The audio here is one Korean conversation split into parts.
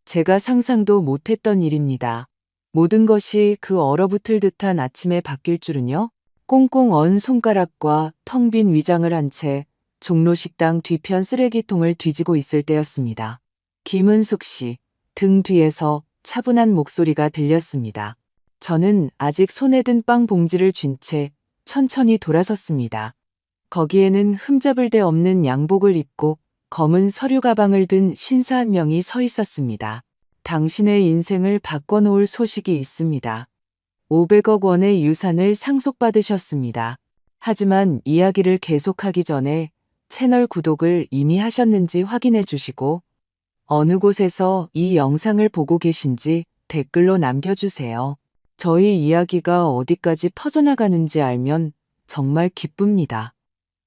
제가 상상도 못했던 일입니다. 모든 것이 그 얼어붙을 듯한 아침에 바뀔 줄은요? 꽁꽁 언 손가락과 텅 빈 위장을 한 채 종로식당 뒤편 쓰레기통을 뒤지고 있을 때였습니다. 김은숙 씨, 등 뒤에서 차분한 목소리가 들렸습니다. 저는 아직 손에 든 빵 봉지를 쥔 채 천천히 돌아섰습니다. 거기에는 흠잡을 데 없는 양복을 입고 검은 서류 가방을 든 신사 한 명이 서 있었습니다. 당신의 인생을 바꿔놓을 소식이 있습니다. 500억 원의 유산을 상속받으셨습니다. 하지만 이야기를 계속하기 전에 채널 구독을 이미 하셨는지 확인해 주시고 어느 곳에서 이 영상을 보고 계신지 댓글로 남겨주세요. 저희 이야기가 어디까지 퍼져나가는지 알면 정말 기쁩니다.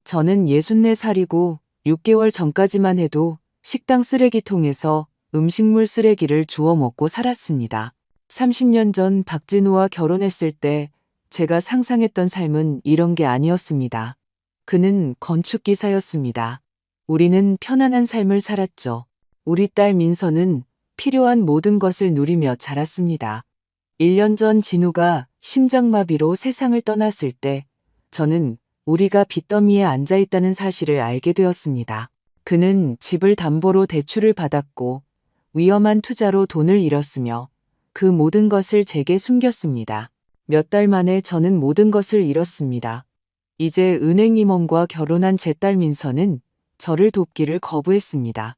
저는 64살이고 6개월 전까지만 해도 식당 쓰레기통에서 음식물 쓰레기를 주워 먹고 살았습니다. 30년 전 박진우와 결혼했을 때 제가 상상했던 삶은 이런 게 아니었습니다. 그는 건축기사였습니다. 우리는 편안한 삶을 살았죠. 우리 딸 민서는 필요한 모든 것을 누리며 자랐습니다. 1년 전 진우가 심장마비로 세상을 떠났을 때 저는 우리가 빚더미에 앉아 있다는 사실을 알게 되었습니다. 그는 집을 담보로 대출을 받았고 위험한 투자로 돈을 잃었으며 그 모든 것을 제게 숨겼습니다. 몇 달 만에 저는 모든 것을 잃었습니다. 이제 은행 임원과 결혼한 제 딸 민서는 저를 돕기를 거부했습니다.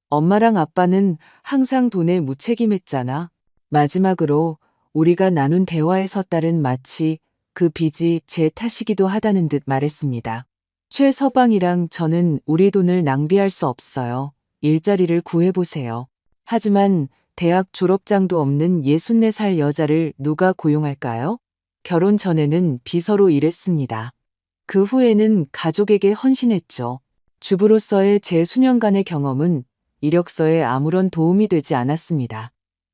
엄마랑 아빠는 항상 돈에 무책임했잖아. 마지막으로 우리가 나눈 대화에서 딸은 마치 그 빚이 제 탓이기도 하다는 듯 말했습니다. 최 서방이랑 저는 우리 돈을 낭비할 수 없어요. 일자리를 구해보세요. 하지만 대학 졸업장도 없는 64살 여자를 누가 고용할까요? 결혼 전에는 비서로 일했습니다. 그 후에는 가족에게 헌신했죠. 주부로서의 제 수년간의 경험은 이력서에 아무런 도움이 되지 않았습니다.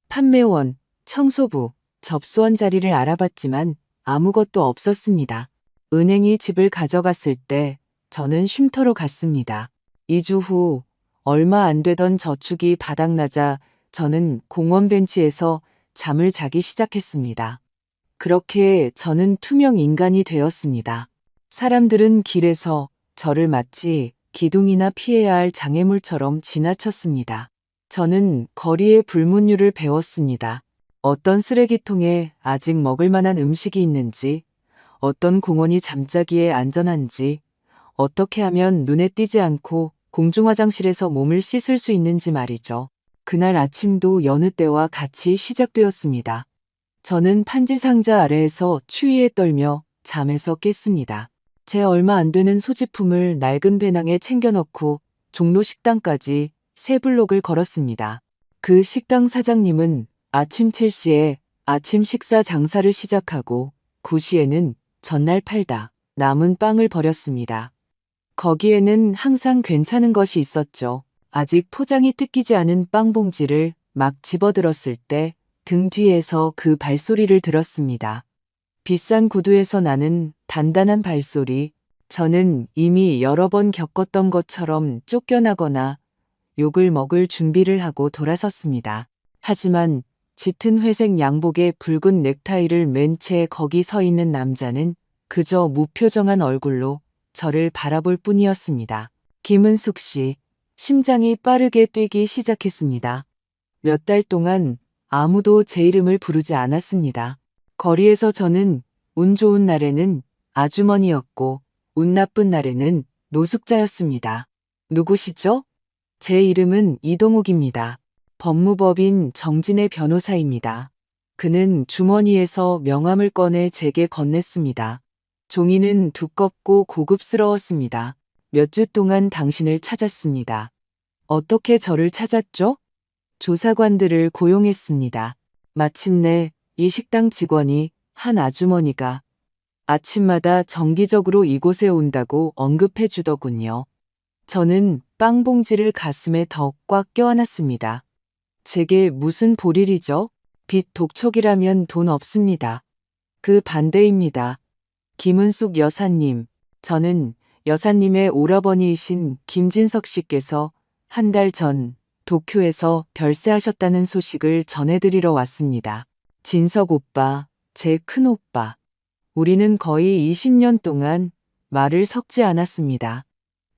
판매원, 청소부, 접수원 자리를 알아봤지만 아무것도 없었습니다. 은행이 집을 가져갔을 때 저는 쉼터로 갔습니다. 2주 후 얼마 안 되던 저축이 바닥나자 저는 공원 벤치에서 잠을 자기 시작했습니다. 그렇게 저는 투명 인간이 되었습니다. 사람들은 길에서 저를 마치 기둥이나 피해야 할 장애물처럼 지나쳤습니다. 저는 거리의 불문율을 배웠습니다. 어떤 쓰레기통에 아직 먹을 만한 음식이 있는지, 어떤 공원이 잠자기에 안전한지, 어떻게 하면 눈에 띄지 않고 공중화장실에서 몸을 씻을 수 있는지 말이죠. 그날 아침도 여느 때와 같이 시작되었습니다. 저는 판지 상자 아래에서 추위에 떨며 잠에서 깼습니다. 제 얼마 안 되는 소지품을 낡은 배낭에 챙겨 넣고 종로 식당까지 3블록을 걸었습니다. 그 식당 사장님은 아침 7시에 아침 식사 장사를 시작하고 9시에는 전날 팔다 남은 빵을 버렸습니다. 거기에는 항상 괜찮은 것이 있었죠. 아직 포장이 뜯기지 않은 빵 봉지를 막 집어들었을 때 등 뒤에서 그 발소리를 들었습니다. 비싼 구두에서 나는 단단한 발소리. 저는 이미 여러 번 겪었던 것처럼 쫓겨나거나 욕을 먹을 준비를 하고 돌아섰습니다. 하지만 짙은 회색 양복에 붉은 넥타이를 맨 채 거기 서 있는 남자는 그저 무표정한 얼굴로 저를 바라볼 뿐이었습니다. 김은숙 씨, 심장이 빠르게 뛰기 시작했습니다. 몇 달 동안 아무도 제 이름을 부르지 않았습니다. 거리에서 저는 운 좋은 날에는 아주머니였고 운 나쁜 날에는 노숙자였습니다. 누구시죠? 제 이름은 이동욱입니다. 법무법인 정진의 변호사입니다. 그는 주머니에서 명함을 꺼내 제게 건넸습니다. 종이는 두껍고 고급스러웠습니다. 몇 주 동안 당신을 찾았습니다. 어떻게 저를 찾았죠? 조사관들을 고용했습니다. 마침내 이 식당 직원이 한 아주머니가 아침마다 정기적으로 이곳에 온다고 언급해 주더군요. 저는 빵 봉지를 가슴에 더 꽉 껴안았습니다. 제게 무슨 볼일이죠? 빚 독촉이라면 돈 없습니다. 그 반대입니다. 김은숙 여사님, 저는 여사님의 오라버니이신 김진석 씨께서 한 달 전 도쿄에서 별세하셨다는 소식을 전해드리러 왔습니다. 진석 오빠, 제 큰오빠. 우리는 거의 20년 동안 말을 섞지 않았습니다.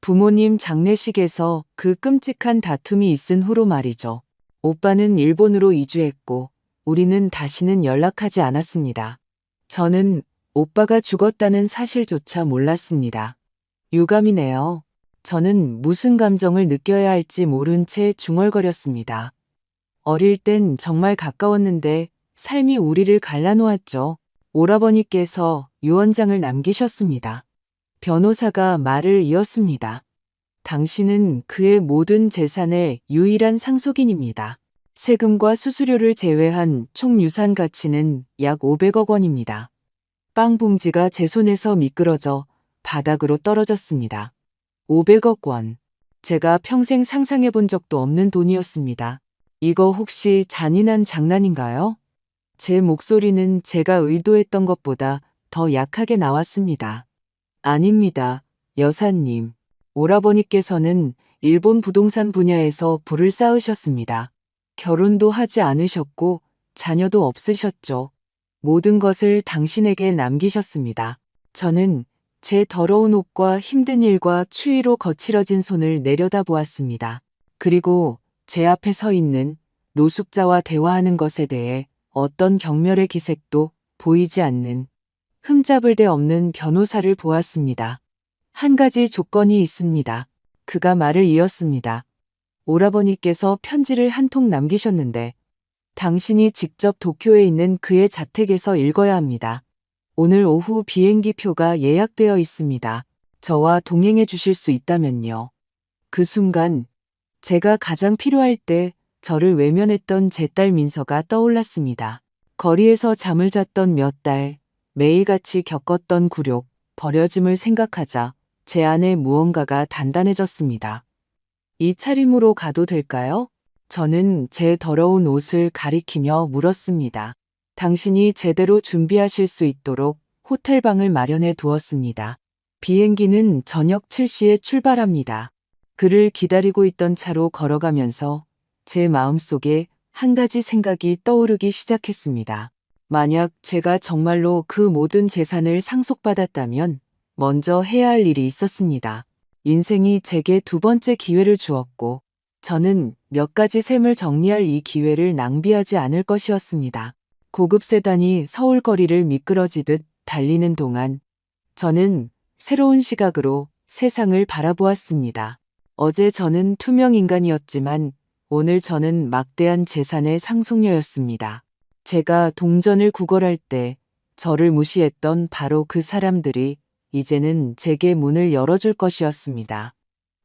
부모님 장례식에서 그 끔찍한 다툼이 있은 후로 말이죠. 오빠는 일본으로 이주했고 우리는 다시는 연락하지 않았습니다. 저는 오빠가 죽었다는 사실조차 몰랐습니다. 유감이네요. 저는 무슨 감정을 느껴야 할지 모른 채 중얼거렸습니다. 어릴 땐 정말 가까웠는데 삶이 우리를 갈라놓았죠. 오라버니께서 유언장을 남기셨습니다. 변호사가 말을 이었습니다. 당신은 그의 모든 재산의 유일한 상속인입니다. 세금과 수수료를 제외한 총 유산 가치는 약 500억 원입니다. 빵 봉지가 제 손에서 미끄러져 바닥으로 떨어졌습니다. 500억 원. 제가 평생 상상해 본 적도 없는 돈이었습니다. 이거 혹시 잔인한 장난인가요? 제 목소리는 제가 의도했던 것보다 더 약하게 나왔습니다. 아닙니다, 여사님. 오라버니께서는 일본 부동산 분야에서 부를 쌓으셨습니다. 결혼도 하지 않으셨고 자녀도 없으셨죠. 모든 것을 당신에게 남기셨습니다. 저는 제 더러운 옷과 힘든 일과 추위로 거칠어진 손을 내려다보았습니다. 그리고 제 앞에 서 있는 노숙자와 대화하는 것에 대해 어떤 경멸의 기색도 보이지 않는 흠잡을 데 없는 변호사를 보았습니다. 한 가지 조건이 있습니다. 그가 말을 이었습니다. 오라버니께서 편지를 한 통 남기셨는데 당신이 직접 도쿄에 있는 그의 자택에서 읽어야 합니다. 오늘 오후 비행기 표가 예약되어 있습니다. 저와 동행해 주실 수 있다면요. 그 순간 제가 가장 필요할 때 저를 외면했던 제 딸 민서가 떠올랐습니다. 거리에서 잠을 잤던 몇 달, 매일같이 겪었던 굴욕, 버려짐을 생각하자 제 안에 무언가가 단단해졌습니다. 이 차림으로 가도 될까요? 저는 제 더러운 옷을 가리키며 물었습니다. 당신이 제대로 준비하실 수 있도록 호텔방을 마련해 두었습니다. 비행기는 저녁 7시에 출발합니다. 그를 기다리고 있던 차로 걸어가면서 제 마음속에 한 가지 생각이 떠오르기 시작했습니다. 만약 제가 정말로 그 모든 재산을 상속받았다면 먼저 해야 할 일이 있었습니다. 인생이 제게 두 번째 기회를 주었고 저는 몇 가지 셈을 정리할 이 기회를 낭비하지 않을 것이었습니다. 고급 세단이 서울 거리를 미끄러지듯 달리는 동안 저는 새로운 시각으로 세상을 바라보았습니다. 어제 저는 투명 인간이었지만 오늘 저는 막대한 재산의 상속녀였습니다. 제가 동전을 구걸할 때 저를 무시했던 바로 그 사람들이 이제는 제게 문을 열어줄 것이었습니다.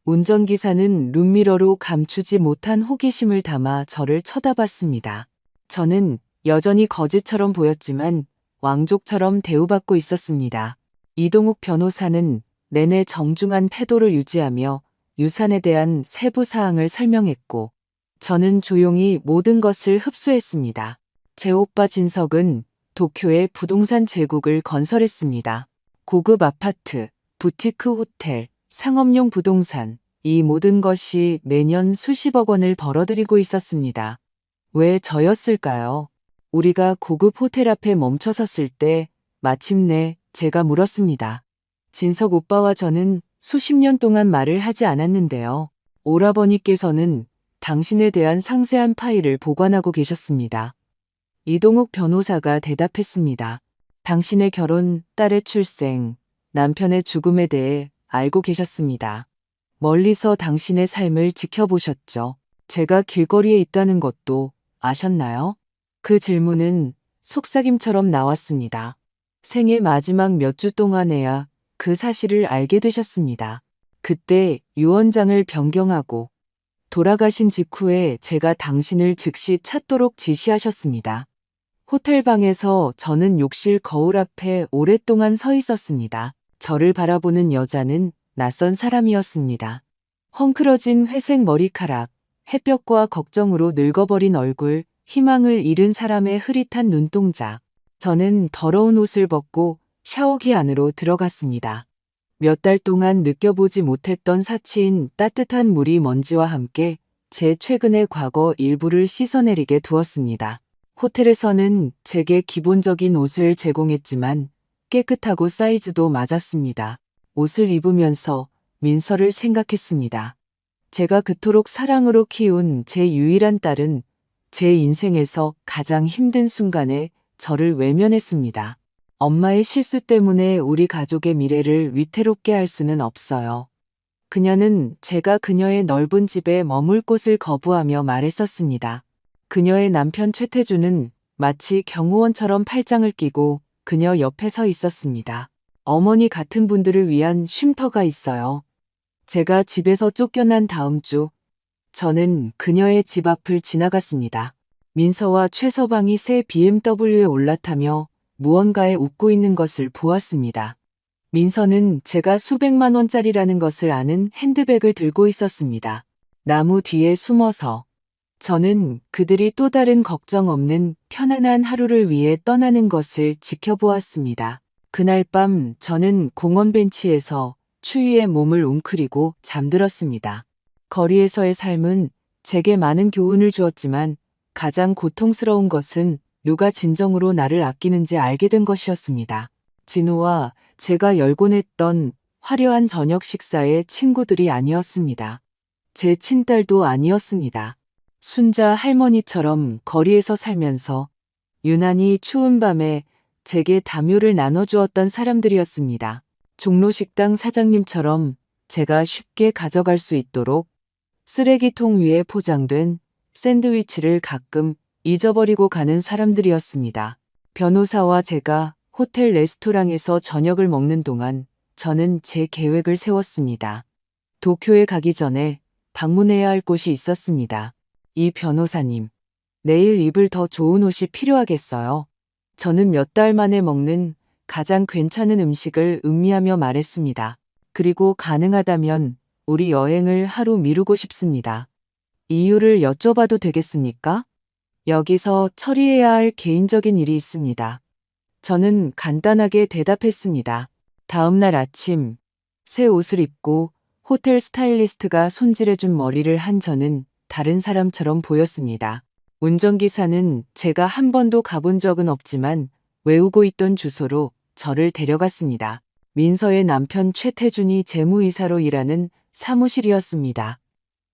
운전기사는 룸미러로 감추지 못한 호기심을 담아 저를 쳐다봤습니다. 저는 여전히 거지처럼 보였지만 왕족처럼 대우받고 있었습니다. 이동욱 변호사는 내내 정중한 태도를 유지하며 유산에 대한 세부 사항을 설명했고 저는 조용히 모든 것을 흡수했습니다. 제 오빠 진석은 도쿄에 부동산 제국을 건설했습니다. 고급 아파트, 부티크 호텔, 상업용 부동산, 이 모든 것이 매년 수십억 원을 벌어들이고 있었습니다. 왜 저였을까요? 우리가 고급 호텔 앞에 멈춰섰을 때 마침내 제가 물었습니다. 진석 오빠와 저는 수십 년 동안 말을 하지 않았는데요. 오라버니께서는 당신에 대한 상세한 파일을 보관하고 계셨습니다. 이동욱 변호사가 대답했습니다. 당신의 결혼, 딸의 출생, 남편의 죽음에 대해 알고 계셨습니다. 멀리서 당신의 삶을 지켜보셨죠. 제가 길거리에 있다는 것도 아셨나요? 그 질문은 속삭임처럼 나왔습니다. 생애 마지막 몇 주 동안에야 그 사실을 알게 되셨습니다. 그때 유언장을 변경하고 돌아가신 직후에 제가 당신을 즉시 찾도록 지시하셨습니다. 호텔방에서 저는 욕실 거울 앞에 오랫동안 서 있었습니다. 저를 바라보는 여자는 낯선 사람이었습니다. 헝클어진 회색 머리카락, 햇볕과 걱정으로 늙어버린 얼굴, 희망을 잃은 사람의 흐릿한 눈동자. 저는 더러운 옷을 벗고 샤워기 안으로 들어갔습니다. 몇 달 동안 느껴보지 못했던 사치인 따뜻한 물이 먼지와 함께 제 최근의 과거 일부를 씻어내리게 두었습니다. 호텔에서는 제게 기본적인 옷을 제공했지만 깨끗하고 사이즈도 맞았습니다. 옷을 입으면서 민서를 생각했습니다. 제가 그토록 사랑으로 키운 제 유일한 딸은 제 인생에서 가장 힘든 순간에 저를 외면했습니다. 엄마의 실수 때문에 우리 가족의 미래를 위태롭게 할 수는 없어요. 그녀는 제가 그녀의 넓은 집에 머물 곳을 거부하며 말했었습니다. 그녀의 남편 최태주는 마치 경호원처럼 팔짱을 끼고 그녀 옆에 서 있었습니다. 어머니 같은 분들을 위한 쉼터가 있어요. 제가 집에서 쫓겨난 다음 주, 저는 그녀의 집 앞을 지나갔습니다. 민서와 최서방이 새 BMW에 올라타며 무언가에 웃고 있는 것을 보았습니다. 민서는 제가 수백만 원짜리라는 것을 아는 핸드백을 들고 있었습니다. 나무 뒤에 숨어서 저는 그들이 또 다른 걱정 없는 편안한 하루를 위해 떠나는 것을 지켜보았습니다. 그날 밤 저는 공원 벤치에서 추위에 몸을 웅크리고 잠들었습니다. 거리에서의 삶은 제게 많은 교훈을 주었지만 가장 고통스러운 것은 누가 진정으로 나를 아끼는지 알게 된 것이었습니다. 진우와 제가 열곤 했던 화려한 저녁 식사의 친구들이 아니었습니다. 제 친딸도 아니었습니다. 순자 할머니처럼 거리에서 살면서 유난히 추운 밤에 제게 담요를 나눠주었던 사람들이었습니다. 종로식당 사장님처럼 제가 쉽게 가져갈 수 있도록 쓰레기통 위에 포장된 샌드위치를 가끔 잊어버리고 가는 사람들이었습니다. 변호사와 제가 호텔 레스토랑에서 저녁을 먹는 동안 저는 제 계획을 세웠습니다. 도쿄에 가기 전에 방문해야 할 곳이 있었습니다. 이 변호사님, 내일 입을 더 좋은 옷이 필요하겠어요. 저는 몇 달 만에 먹는 가장 괜찮은 음식을 음미하며 말했습니다. 그리고 가능하다면 우리 여행을 하루 미루고 싶습니다. 이유를 여쭤봐도 되겠습니까? 여기서 처리해야 할 개인적인 일이 있습니다. 저는 간단하게 대답했습니다. 다음 날 아침, 새 옷을 입고 호텔 스타일리스트가 손질해준 머리를 한 저는 다른 사람처럼 보였습니다. 운전기사는 제가 한 번도 가본 적은 없지만 외우고 있던 주소로 저를 데려갔습니다. 민서의 남편 최태준이 재무이사로 일하는 사무실이었습니다.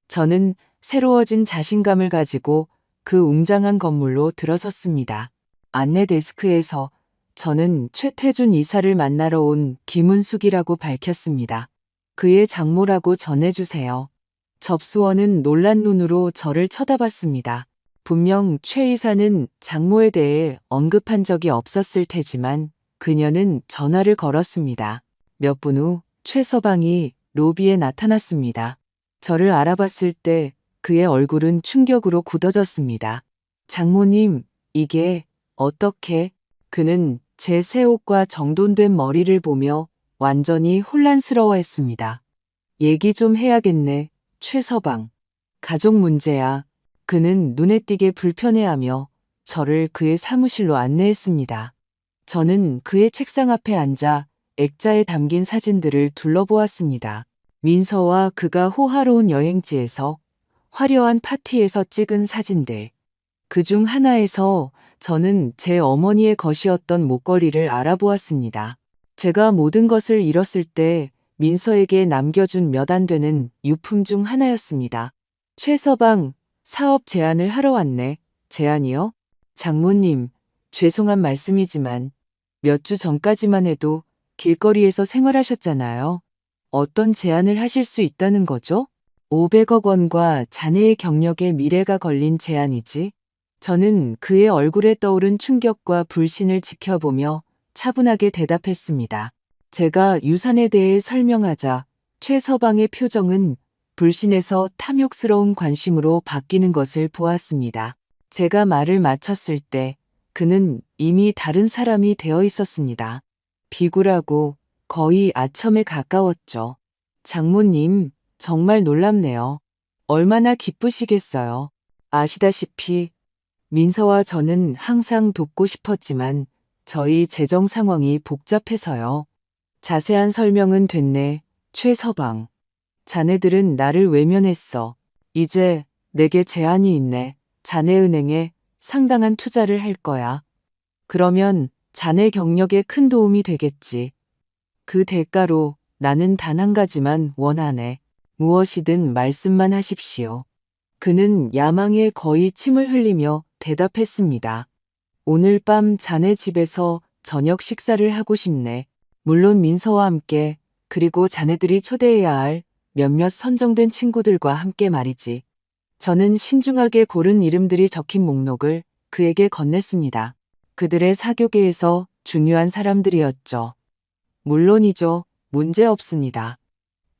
저는 새로워진 자신감을 가지고 그 웅장한 건물로 들어섰습니다. 안내 데스크에서 저는 최태준 이사를 만나러 온 김은숙이라고 밝혔습니다. 그의 장모라고 전해주세요. 접수원은 놀란 눈으로 저를 쳐다봤습니다. 분명 최 이사는 장모에 대해 언급한 적이 없었을 테지만 그녀는 전화를 걸었습니다. 몇 분 후 최서방이 로비에 나타났습니다. 저를 알아봤을 때 그의 얼굴은 충격으로 굳어졌습니다. 장모님, 이게 어떻게? 그는 제 새 옷과 정돈된 머리를 보며 완전히 혼란스러워했습니다. 얘기 좀 해야겠네, 최서방. 가족 문제야. 그는 눈에 띄게 불편해하며 저를 그의 사무실로 안내했습니다. 저는 그의 책상 앞에 앉아 액자에 담긴 사진들을 둘러보았습니다. 민서와 그가 호화로운 여행지에서 화려한 파티에서 찍은 사진들. 그중 하나에서 저는 제 어머니의 것이었던 목걸이를 알아보았습니다. 제가 모든 것을 잃었을 때 민서에게 남겨준 몇 안 되는 유품 중 하나였습니다. 최서방, 사업 제안을 하러 왔네. 제안이요? 장모님, 죄송한 말씀이지만 몇 주 전까지만 해도 길거리에서 생활하셨잖아요. 어떤 제안을 하실 수 있다는 거죠? 500억 원과 자네의 경력에 미래가 걸린 제안이지. 저는 그의 얼굴에 떠오른 충격과 불신을 지켜보며 차분하게 대답했습니다. 제가 유산에 대해 설명하자 최서방의 표정은 불신에서 탐욕스러운 관심으로 바뀌는 것을 보았습니다. 제가 말을 마쳤을 때 그는 이미 다른 사람이 되어 있었습니다. 비굴하고 거의 아첨에 가까웠죠. 장모님, 정말 놀랍네요. 얼마나 기쁘시겠어요. 아시다시피 민서와 저는 항상 돕고 싶었지만 저희 재정 상황이 복잡해서요. 자세한 설명은 됐네, 최서방. 자네들은 나를 외면했어. 이제 내게 제안이 있네. 자네은행에 상당한 투자를 할 거야. 그러면 자네 경력에 큰 도움이 되겠지. 그 대가로 나는 단 한 가지만 원하네. 무엇이든 말씀만 하십시오. 그는 야망에 거의 침을 흘리며 대답했습니다. 오늘 밤 자네 집에서 저녁 식사를 하고 싶네. 물론 민서와 함께, 그리고 자네들이 초대해야 할 몇몇 선정된 친구들과 함께 말이지. 저는 신중하게 고른 이름들이 적힌 목록을 그에게 건넸습니다. 그들의 사교계에서 중요한 사람들이었죠. 물론이죠. 문제 없습니다.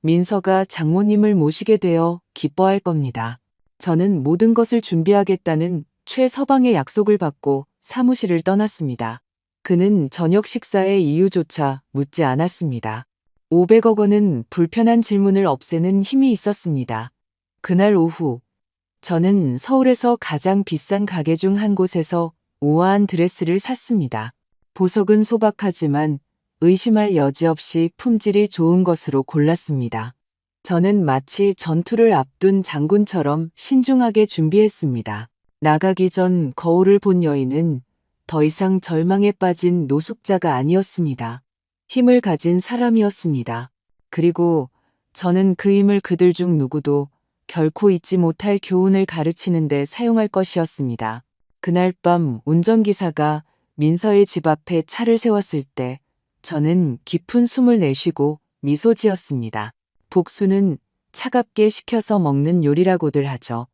민서가 장모님을 모시게 되어 기뻐할 겁니다. 저는 모든 것을 준비하겠다는 최서방의 약속을 받고 사무실을 떠났습니다. 그는 저녁 식사의 이유조차 묻지 않았습니다. 500억 원은 불편한 질문을 없애는 힘이 있었습니다. 그날 오후, 저는 서울에서 가장 비싼 가게 중 한 곳에서 우아한 드레스를 샀습니다. 보석은 소박하지만 의심할 여지 없이 품질이 좋은 것으로 골랐습니다. 저는 마치 전투를 앞둔 장군처럼 신중하게 준비했습니다. 나가기 전 거울을 본 여인은 더 이상 절망에 빠진 노숙자가 아니었습니다. 힘을 가진 사람이었습니다. 그리고 저는 그 힘을 그들 중 누구도 결코 잊지 못할 교훈을 가르치는 데 사용할 것이었습니다. 그날 밤 운전기사가 민서의 집 앞에 차를 세웠을 때 저는 깊은 숨을 내쉬고 미소 지었습니다. 복수는 차갑게 식혀서 먹는 요리라고들 하죠.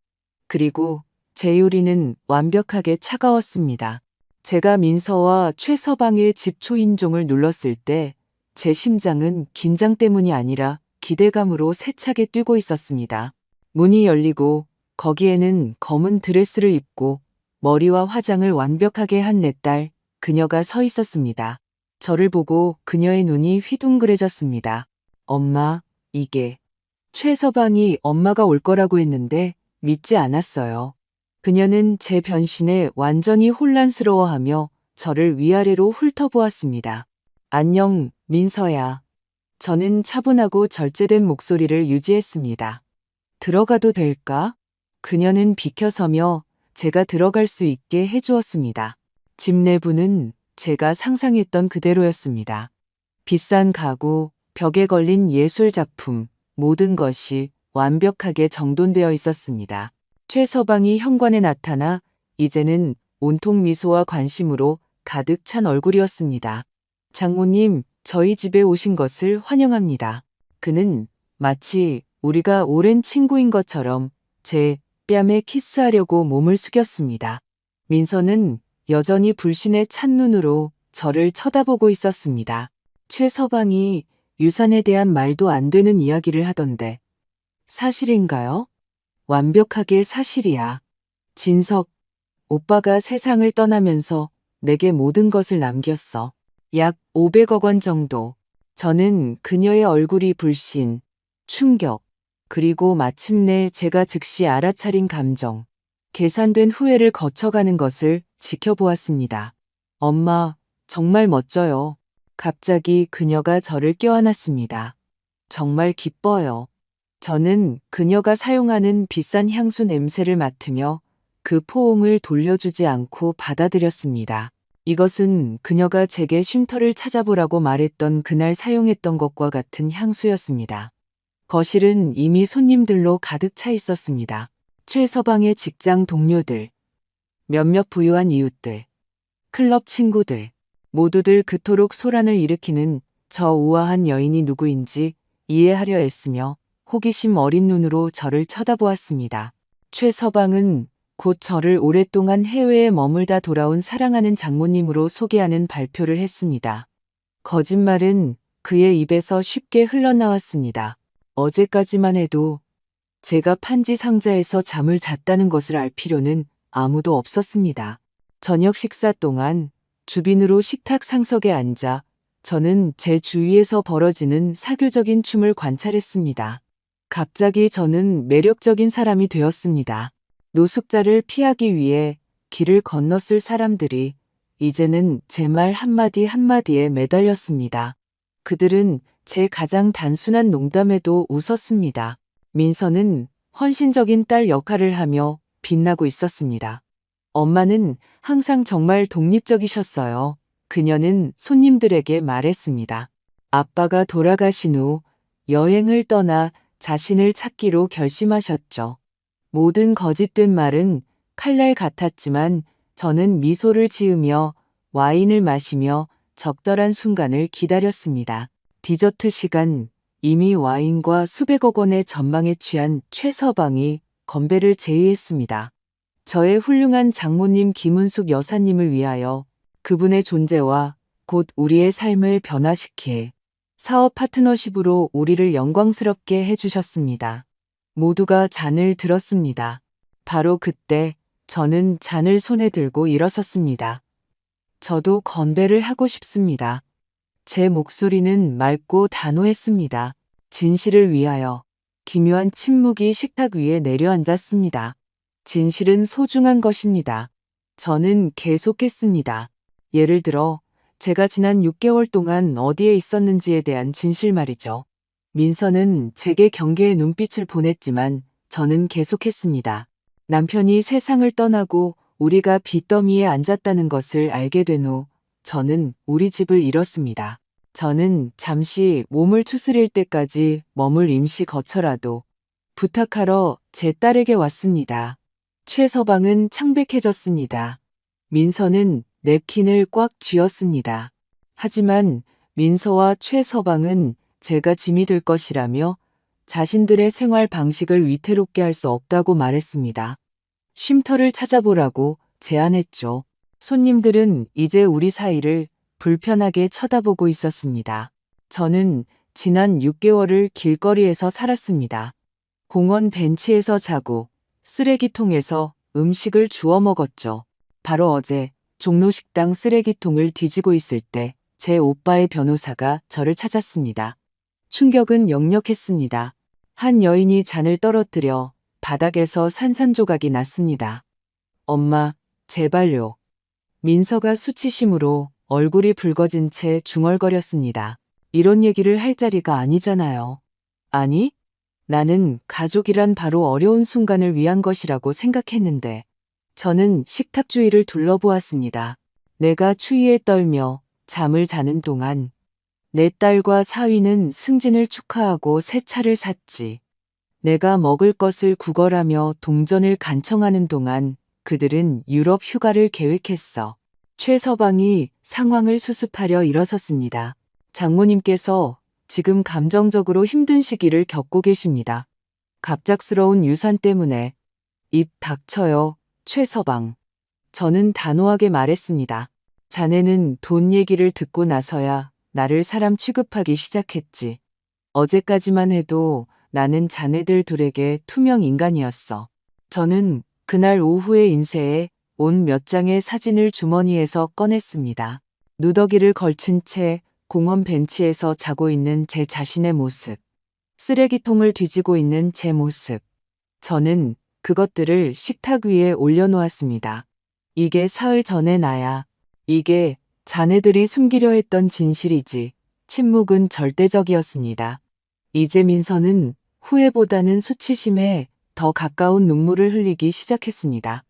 그리고 제 요리는 완벽하게 차가웠습니다. 제가 민서와 최서방의 집 초인종을 눌렀을 때 제 심장은 긴장 때문이 아니라 기대감으로 세차게 뛰고 있었습니다. 문이 열리고 거기에는 검은 드레스를 입고 머리와 화장을 완벽하게 한 내 딸, 그녀가 서 있었습니다. 저를 보고 그녀의 눈이 휘둥그레졌습니다. 엄마, 이게. 최서방이 엄마가 올 거라고 했는데 믿지 않았어요. 그녀는 제 변신에 완전히 혼란스러워하며 저를 위아래로 훑어보았습니다. 안녕, 민서야. 저는 차분하고 절제된 목소리를 유지했습니다. 들어가도 될까? 그녀는 비켜서며 제가 들어갈 수 있게 해주었습니다. 집 내부는 제가 상상했던 그대로였습니다. 비싼 가구, 벽에 걸린 예술 작품, 모든 것이 완벽하게 정돈되어 있었습니다. 최서방이 현관에 나타나 이제는 온통 미소와 관심으로 가득 찬 얼굴이었습니다. 장모님, 저희 집에 오신 것을 환영합니다. 그는 마치 우리가 오랜 친구인 것처럼 제 뺨에 키스하려고 몸을 숙였습니다. 민서는 여전히 불신에 찬 눈으로 저를 쳐다보고 있었습니다. 최서방이 유산에 대한 말도 안 되는 이야기를 하던데 사실인가요? 완벽하게 사실이야. 진석, 오빠가 세상을 떠나면서 내게 모든 것을 남겼어. 약 500억 원 정도. 저는 그녀의 얼굴이 불신, 충격, 그리고 마침내 제가 즉시 알아차린 감정, 계산된 후회를 거쳐가는 것을 지켜보았습니다. 엄마, 정말 멋져요. 갑자기 그녀가 저를 껴안았습니다. 정말 기뻐요. 저는 그녀가 사용하는 비싼 향수 냄새를 맡으며 그 포옹을 돌려주지 않고 받아들였습니다. 이것은 그녀가 제게 쉼터를 찾아보라고 말했던 그날 사용했던 것과 같은 향수였습니다. 거실은 이미 손님들로 가득 차 있었습니다. 최서방의 직장 동료들, 몇몇 부유한 이웃들, 클럽 친구들, 모두들 그토록 소란을 일으키는 저 우아한 여인이 누구인지 이해하려 애쓰며 호기심 어린 눈으로 저를 쳐다보았습니다. 최서방은 곧 저를 오랫동안 해외에 머물다 돌아온 사랑하는 장모님으로 소개하는 발표를 했습니다. 거짓말은 그의 입에서 쉽게 흘러나왔습니다. 어제까지만 해도 제가 판지 상자에서 잠을 잤다는 것을 알 필요는 아무도 없었습니다. 저녁 식사 동안 주빈으로 식탁 상석에 앉아 저는 제 주위에서 벌어지는 사교적인 춤을 관찰했습니다. 갑자기 저는 매력적인 사람이 되었습니다. 노숙자를 피하기 위해 길을 건넜을 사람들이 이제는 제 말 한마디 한마디에 매달렸습니다. 그들은 제 가장 단순한 농담에도 웃었습니다. 민서는 헌신적인 딸 역할을 하며 빛나고 있었습니다. 엄마는 항상 정말 독립적이셨어요. 그녀는 손님들에게 말했습니다. 아빠가 돌아가신 후 여행을 떠나 자신을 찾기로 결심하셨죠. 모든 거짓된 말은 칼날 같았지만 저는 미소를 지으며 와인을 마시며 적절한 순간을 기다렸습니다. 디저트 시간, 이미 와인과 수백억 원의 전망에 취한 최서방이 건배를 제의했습니다. 저의 훌륭한 장모님 김은숙 여사님을 위하여 그분의 존재와 곧 우리의 삶을 변화시킬 사업 파트너십으로 우리를 영광스럽게 해주셨습니다. 모두가 잔을 들었습니다. 바로 그때 저는 잔을 손에 들고 일어섰습니다. 저도 건배를 하고 싶습니다. 제 목소리는 맑고 단호했습니다. 진실을 위하여. 기묘한 침묵이 식탁 위에 내려앉았습니다. 진실은 소중한 것입니다. 저는 계속했습니다. 예를 들어 제가 지난 6개월 동안 어디에 있었는지에 대한 진실 말이죠. 민서는 제게 경계의 눈빛을 보냈지만 저는 계속했습니다. 남편이 세상을 떠나고 우리가 빚더미에 앉았다는 것을 알게 된 후 저는 우리 집을 잃었습니다. 저는 잠시 몸을 추스릴 때까지 머물 임시 거처라도 부탁하러 제 딸에게 왔습니다. 최서방은 창백해졌습니다. 민서는 냅킨을 꽉 쥐었습니다. 하지만 민서와 최서방은 제가 짐이 될 것이라며 자신들의 생활 방식을 위태롭게 할 수 없다고 말했습니다. 쉼터를 찾아보라고 제안했죠. 손님들은 이제 우리 사이를 불편하게 쳐다보고 있었습니다. 저는 지난 6개월을 길거리에서 살았습니다. 공원 벤치에서 자고 쓰레기통에서 음식을 주워 먹었죠. 바로 어제 종로식당 쓰레기통을 뒤지고 있을 때 제 오빠의 변호사가 저를 찾았습니다. 충격은 역력했습니다. 한 여인이 잔을 떨어뜨려 바닥에서 산산조각이 났습니다. 엄마, 제발요. 민서가 수치심으로 얼굴이 붉어진 채 중얼거렸습니다. 이런 얘기를 할 자리가 아니잖아요. 아니, 나는 가족이란 바로 어려운 순간을 위한 것이라고 생각했는데 저는 식탁 주위를 둘러보았습니다. 내가 추위에 떨며 잠을 자는 동안 내 딸과 사위는 승진을 축하하고 새 차를 샀지. 내가 먹을 것을 구걸하며 동전을 간청하는 동안 그들은 유럽 휴가를 계획했어. 최서방이 상황을 수습하려 일어섰습니다. 장모님께서 지금 감정적으로 힘든 시기를 겪고 계십니다. 갑작스러운 유산 때문에. 입 닥쳐요, 최서방. 저는 단호하게 말했습니다. 자네는 돈 얘기를 듣고 나서야 나를 사람 취급하기 시작했지. 어제까지만 해도 나는 자네들 둘에게 투명 인간이었어. 저는 그날 오후의 인쇄에 온 몇 장의 사진을 주머니에서 꺼냈습니다. 누더기를 걸친 채 공원 벤치에서 자고 있는 제 자신의 모습, 쓰레기통을 뒤지고 있는 제 모습. 저는 그것들을 식탁 위에 올려놓았습니다. 이게 사흘 전의 나야. 이게 자네들이 숨기려 했던 진실이지. 침묵은 절대적이었습니다. 이제 민서는 후회보다는 수치심에 더 가까운 눈물을 흘리기 시작했습니다.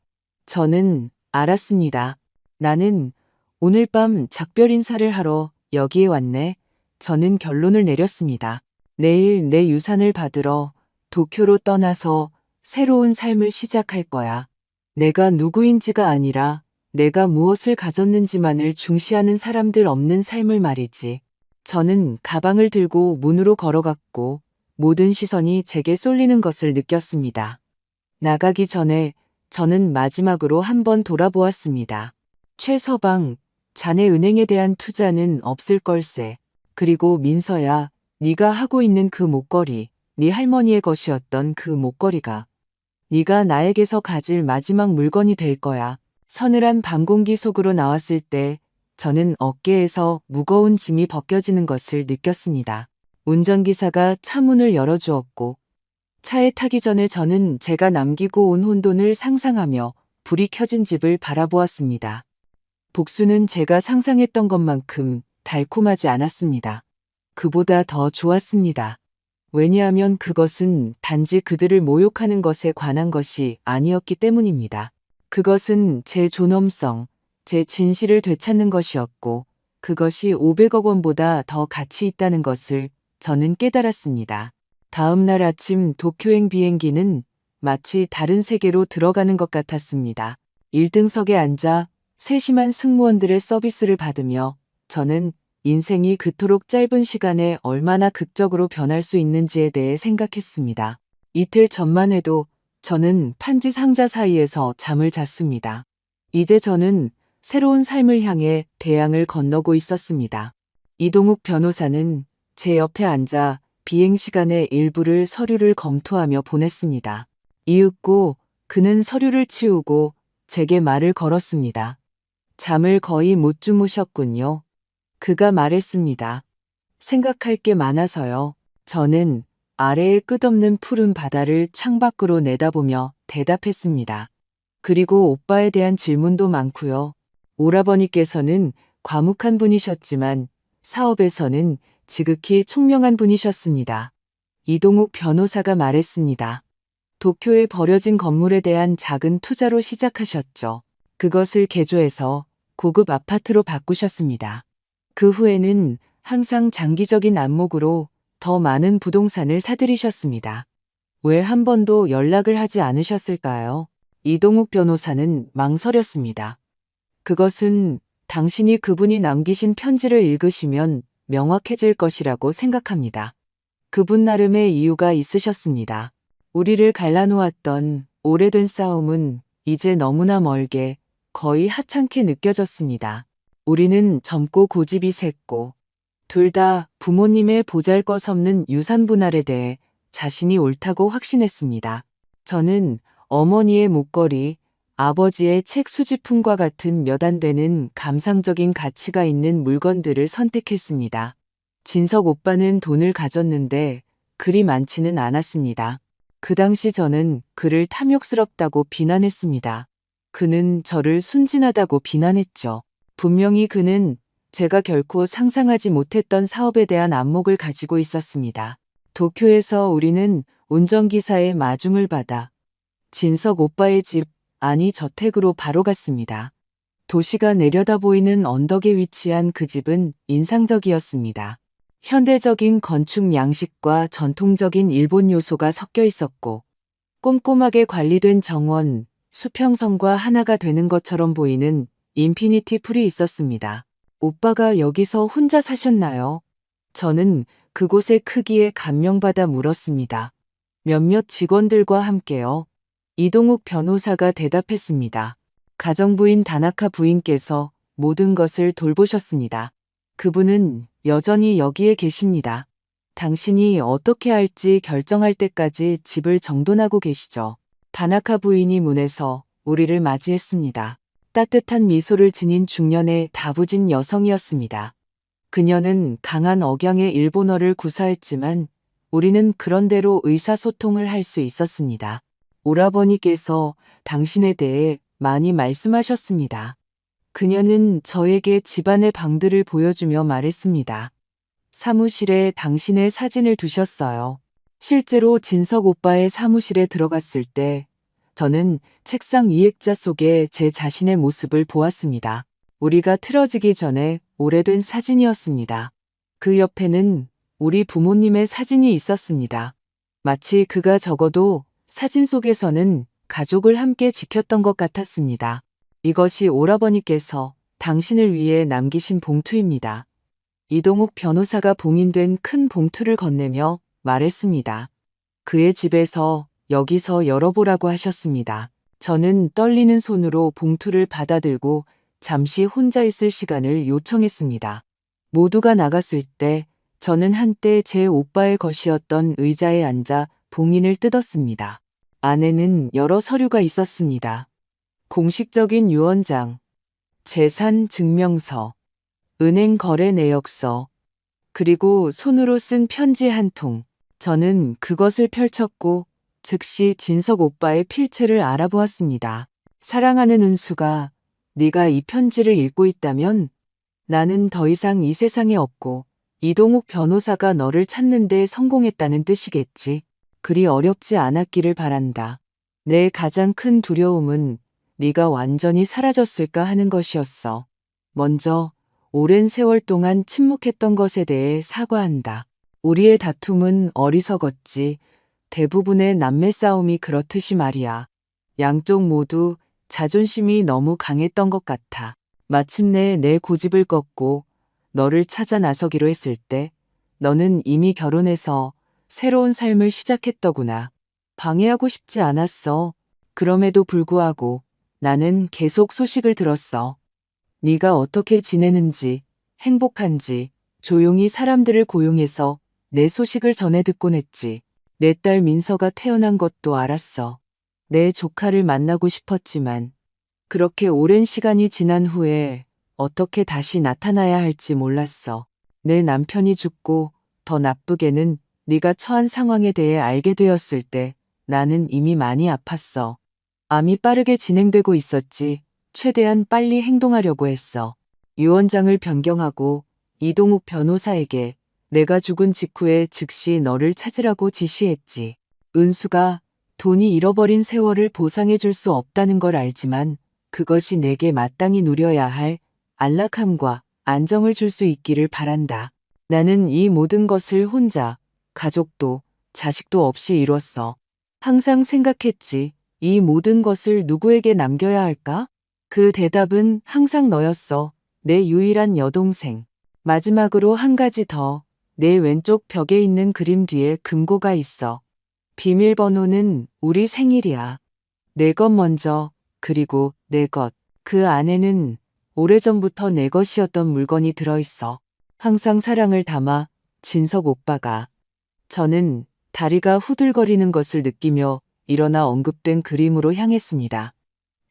저는 알았습니다. 나는 오늘 밤 작별 인사를 하러 여기에 왔네. 저는 결론을 내렸습니다. 내일 내 유산을 받으러 도쿄로 떠나서 새로운 삶을 시작할 거야. 내가 누구인지가 아니라 내가 무엇을 가졌는지만을 중시하는 사람들 없는 삶을 말이지. 저는 가방을 들고 문으로 걸어갔고 모든 시선이 제게 쏠리는 것을 느꼈습니다. 나가기 전에 저는 마지막으로 한번 돌아보았습니다. 최서방, 자네 은행에 대한 투자는 없을 걸세. 그리고 민서야, 네가 하고 있는 그 목걸이, 네 할머니의 것이었던 그 목걸이가 네가 나에게서 가질 마지막 물건이 될 거야. 서늘한 밤 공기 속으로 나왔을 때 저는 어깨에서 무거운 짐이 벗겨지는 것을 느꼈습니다. 운전기사가 차 문을 열어주었고 차에 타기 전에 저는 제가 남기고 온 혼돈을 상상하며 불이 켜진 집을 바라보았습니다. 복수는 제가 상상했던 것만큼 달콤하지 않았습니다. 그보다 더 좋았습니다. 왜냐하면 그것은 단지 그들을 모욕하는 것에 관한 것이 아니었기 때문입니다. 그것은 제 존엄성, 제 진실을 되찾는 것이었고 그것이 500억 원보다 더 가치 있다는 것을 저는 깨달았습니다. 다음 날 아침 도쿄행 비행기는 마치 다른 세계로 들어가는 것 같았습니다. 1등석에 앉아 세심한 승무원들의 서비스를 받으며 저는 인생이 그토록 짧은 시간에 얼마나 극적으로 변할 수 있는지에 대해 생각했습니다. 이틀 전만 해도 저는 판지 상자 사이에서 잠을 잤습니다. 이제 저는 새로운 삶을 향해 대양을 건너고 있었습니다. 이동욱 변호사는 제 옆에 앉아 비행 시간의 일부를 서류를 검토하며 보냈습니다. 이윽고 그는 서류를 치우고 제게 말을 걸었습니다. 잠을 거의 못 주무셨군요. 그가 말했습니다. 생각할 게 많아서요. 저는 아래의 끝없는 푸른 바다를 창밖으로 내다보며 대답했습니다. 그리고 오빠에 대한 질문도 많고요. 오라버니께서는 과묵한 분이셨지만 사업에서는 지극히 총명한 분이셨습니다. 이동욱 변호사가 말했습니다. 도쿄에 버려진 건물에 대한 작은 투자로 시작하셨죠. 그것을 개조해서 고급 아파트로 바꾸셨습니다. 그 후에는 항상 장기적인 안목으로 더 많은 부동산을 사들이셨습니다. 왜 한 번도 연락을 하지 않으셨을까요? 이동욱 변호사는 망설였습니다. 그것은 당신이 그분이 남기신 편지를 읽으시면 명확해질 것이라고 생각합니다. 그분 나름의 이유가 있으셨습니다. 우리를 갈라놓았던 오래된 싸움은 이제 너무나 멀게 거의 하찮게 느껴졌습니다. 우리는 젊고 고집이 셌고 둘 다 부모님의 보잘것없는 유산 분할에 대해 자신이 옳다고 확신했습니다. 저는 어머니의 목걸이, 아버지의 책 수집품과 같은 몇 안 되는 감상적인 가치가 있는 물건들을 선택했습니다. 진석 오빠는 돈을 가졌는데 그리 많지는 않았습니다. 그 당시 저는 그를 탐욕스럽다고 비난했습니다. 그는 저를 순진하다고 비난했죠. 분명히 그는 제가 결코 상상하지 못했던 사업에 대한 안목을 가지고 있었습니다. 도쿄에서 우리는 운전기사의 마중을 받아 진석 오빠의 집, 아니 저택으로 바로 갔습니다. 도시가 내려다 보이는 언덕에 위치한 그 집은 인상적이었습니다. 현대적인 건축 양식과 전통적인 일본 요소가 섞여 있었고 꼼꼼하게 관리된 정원, 수평선과 하나가 되는 것처럼 보이는 인피니티 풀이 있었습니다. 오빠가 여기서 혼자 사셨나요? 저는 그곳의 크기에 감명받아 물었습니다. 몇몇 직원들과 함께요. 이동욱 변호사가 대답했습니다. 가정부인 다나카 부인께서 모든 것을 돌보셨습니다. 그분은 여전히 여기에 계십니다. 당신이 어떻게 할지 결정할 때까지 집을 정돈하고 계시죠. 다나카 부인이 문에서 우리를 맞이했습니다. 따뜻한 미소를 지닌 중년의 다부진 여성이었습니다. 그녀는 강한 억양의 일본어를 구사했지만 우리는 그런대로 의사소통을 할 수 있었습니다. 오라버니께서 당신에 대해 많이 말씀하셨습니다. 그녀는 저에게 집안의 방들을 보여주며 말했습니다. 사무실에 당신의 사진을 두셨어요. 실제로 진석 오빠의 사무실에 들어갔을 때 저는 책상 이 액자 속에 제 자신의 모습을 보았습니다. 우리가 틀어지기 전에 오래된 사진이었습니다. 그 옆에는 우리 부모님의 사진이 있었습니다. 마치 그가 적어도 사진 속에서는 가족을 함께 지켰던 것 같았습니다. 이것이 오라버니께서 당신을 위해 남기신 봉투입니다. 이동욱 변호사가 봉인된 큰 봉투를 건네며 말했습니다. 그의 집에서 여기서 열어보라고 하셨습니다. 저는 떨리는 손으로 봉투를 받아들고 잠시 혼자 있을 시간을 요청했습니다. 모두가 나갔을 때 저는 한때 제 오빠의 것이었던 의자에 앉아 봉인을 뜯었습니다. 안에는 여러 서류가 있었습니다. 공식적인 유언장, 재산 증명서, 은행 거래 내역서, 그리고 손으로 쓴 편지 한 통. 저는 그것을 펼쳤고 즉시 진석 오빠의 필체를 알아보았습니다. 사랑하는 은수가 네가 이 편지를 읽고 있다면 나는 더 이상 이 세상에 없고 이동욱 변호사가 너를 찾는데 성공했다는 뜻이겠지. 그리 어렵지 않았기를 바란다. 내 가장 큰 두려움은 네가 완전히 사라졌을까 하는 것이었어. 먼저 오랜 세월 동안 침묵했던 것에 대해 사과한다. 우리의 다툼은 어리석었지. 대부분의 남매 싸움이 그렇듯이 말이야. 양쪽 모두 자존심이 너무 강했던 것 같아. 마침내 내 고집을 꺾고 너를 찾아 나서기로 했을 때 너는 이미 결혼해서 새로운 삶을 시작했더구나. 방해하고 싶지 않았어. 그럼에도 불구하고 나는 계속 소식을 들었어. 네가 어떻게 지내는지, 행복한지 조용히 사람들을 고용해서 내 소식을 전해 듣곤 했지. 내 딸 민서가 태어난 것도 알았어. 내 조카를 만나고 싶었지만 그렇게 오랜 시간이 지난 후에 어떻게 다시 나타나야 할지 몰랐어. 내 남편이 죽고 더 나쁘게는 네가 처한 상황에 대해 알게 되었을 때 나는 이미 많이 아팠어. 암이 빠르게 진행되고 있었지. 최대한 빨리 행동하려고 했어. 유언장을 변경하고 이동욱 변호사에게 내가 죽은 직후에 즉시 너를 찾으라고 지시했지. 은수가 돈이 잃어버린 세월을 보상해 줄 수 없다는 걸 알지만 그것이 내게 마땅히 누려야 할 안락함과 안정을 줄 수 있기를 바란다. 나는 이 모든 것을 혼자, 가족도, 자식도 없이 이뤘어. 항상 생각했지. 이 모든 것을 누구에게 남겨야 할까? 그 대답은 항상 너였어. 내 유일한 여동생. 마지막으로 한 가지 더. 내 왼쪽 벽에 있는 그림 뒤에 금고가 있어. 비밀번호는 우리 생일이야. 내 것 먼저, 그리고 내 것. 그 안에는 오래전부터 내 것이었던 물건이 들어있어. 항상 사랑을 담아 진석 오빠가. 저는 다리가 후들거리는 것을 느끼며 일어나 언급된 그림으로 향했습니다.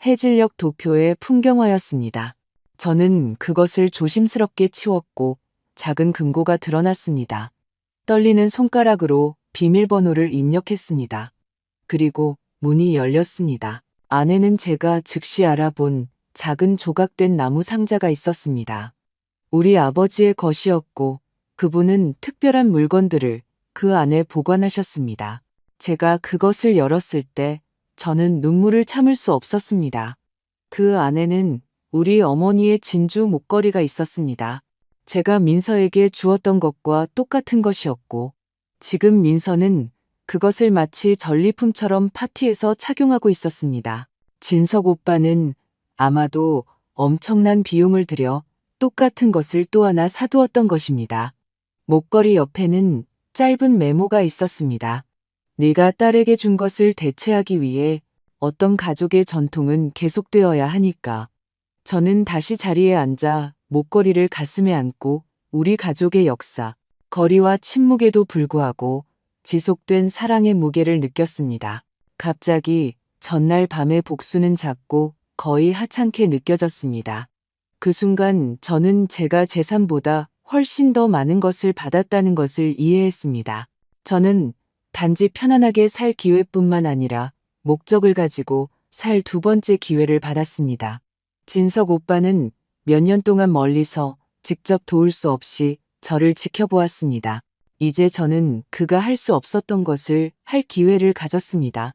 해질녘 도쿄의 풍경화였습니다. 저는 그것을 조심스럽게 치웠고 작은 금고가 드러났습니다. 떨리는 손가락으로 비밀번호를 입력했습니다. 그리고 문이 열렸습니다. 안에는 제가 즉시 알아본 작은 조각된 나무 상자가 있었습니다. 우리 아버지의 것이었고 그분은 특별한 물건들을 그 안에 보관하셨습니다. 제가 그것을 열었을 때 저는 눈물을 참을 수 없었습니다. 그 안에는 우리 어머니의 진주 목걸이가 있었습니다. 제가 민서에게 주었던 것과 똑같은 것이었고 지금 민서는 그것을 마치 전리품처럼 파티에서 착용하고 있었습니다. 진석 오빠는 아마도 엄청난 비용을 들여 똑같은 것을 또 하나 사두었던 것입니다. 목걸이 옆에는 짧은 메모가 있었습니다. 네가 딸에게 준 것을 대체하기 위해 어떤 가족의 전통은 계속되어야 하니까. 저는 다시 자리에 앉아 목걸이를 가슴에 안고 우리 가족의 역사, 거리와 침묵에도 불구하고 지속된 사랑의 무게를 느꼈습니다. 갑자기 전날 밤의 복수는 작고 거의 하찮게 느껴졌습니다. 그 순간 저는 제가 재산보다 훨씬 더 많은 것을 받았다는 것을 이해했습니다. 저는 단지 편안하게 살 기회뿐만 아니라 목적을 가지고 살 두 번째 기회를 받았습니다. 진석 오빠는 몇 년 동안 멀리서 직접 도울 수 없이 저를 지켜보았습니다. 이제 저는 그가 할 수 없었던 것을 할 기회를 가졌습니다.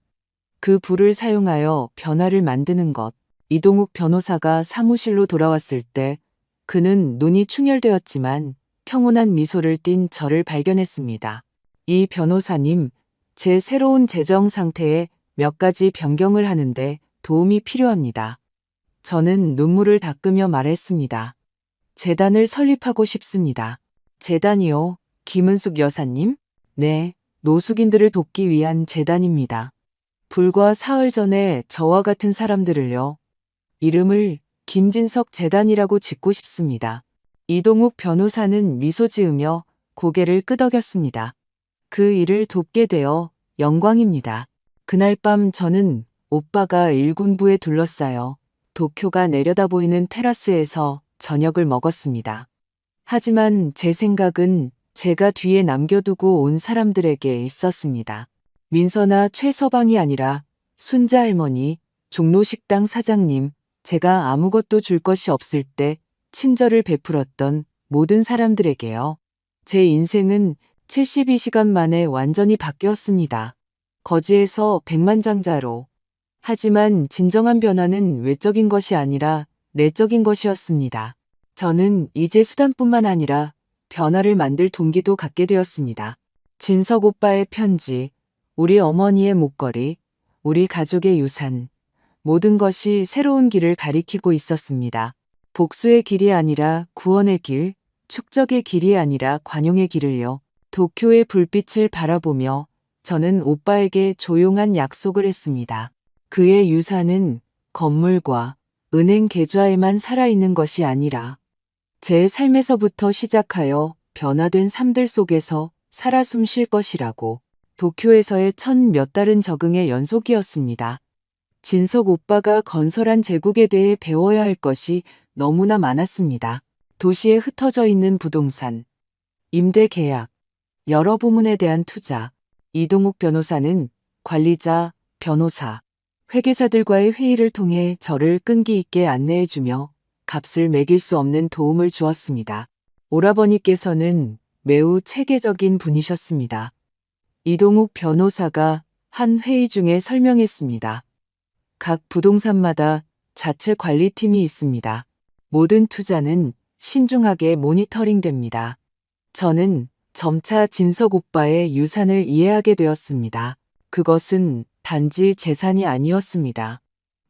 그 부를 사용하여 변화를 만드는 것. 이동욱 변호사가 사무실로 돌아왔을 때 그는 눈이 충혈되었지만 평온한 미소를 띤 저를 발견했습니다. 이 변호사님, 제 새로운 재정 상태에 몇 가지 변경을 하는데 도움이 필요합니다. 저는 눈물을 닦으며 말했습니다. 재단을 설립하고 싶습니다. 재단이요? 김은숙 여사님? 네, 노숙인들을 돕기 위한 재단입니다. 불과 사흘 전에 저와 같은 사람들을요. 이름을 김진석 재단이라고 짓고 싶습니다. 이동욱 변호사는 미소 지으며 고개를 끄덕였습니다. 그 일을 돕게 되어 영광입니다. 그날 밤 저는 오빠가 일군부에 둘러싸여 도쿄가 내려다 보이는 테라스에서 저녁을 먹었습니다. 하지만 제 생각은 제가 뒤에 남겨두고 온 사람들에게 있었습니다. 민서나 최서방이 아니라 순자 할머니, 종로식당 사장님, 제가 아무것도 줄 것이 없을 때 친절을 베풀었던 모든 사람들에게요. 제 인생은 72시간 만에 완전히 바뀌었습니다. 거지에서 백만장자로. 하지만 진정한 변화는 외적인 것이 아니라 내적인 것이었습니다. 저는 이제 수단뿐만 아니라 변화를 만들 동기도 갖게 되었습니다. 진석 오빠의 편지, 우리 어머니의 목걸이, 우리 가족의 유산, 모든 것이 새로운 길을 가리키고 있었습니다. 복수의 길이 아니라 구원의 길, 축적의 길이 아니라 관용의 길을요. 도쿄의 불빛을 바라보며 저는 오빠에게 조용한 약속을 했습니다. 그의 유산은 건물과 은행 계좌에만 살아있는 것이 아니라 제 삶에서부터 시작하여 변화된 삶들 속에서 살아 숨쉴 것이라고. 도쿄에서의 1000몇 달은 적응의 연속이었습니다. 진석 오빠가 건설한 제국에 대해 배워야 할 것이 너무나 많았습니다. 도시에 흩어져 있는 부동산, 임대 계약, 여러 부문에 대한 투자. 이동욱 변호사는 관리자, 변호사, 회계사들과의 회의를 통해 저를 끈기 있게 안내해주며 값을 매길 수 없는 도움을 주었습니다. 오라버니께서는 매우 체계적인 분이셨습니다. 이동욱 변호사가 한 회의 중에 설명했습니다. 각 부동산마다 자체 관리팀이 있습니다. 모든 투자는 신중하게 모니터링됩니다. 저는 점차 진석 오빠의 유산을 이해하게 되었습니다. 그것은 단지 재산이 아니었습니다.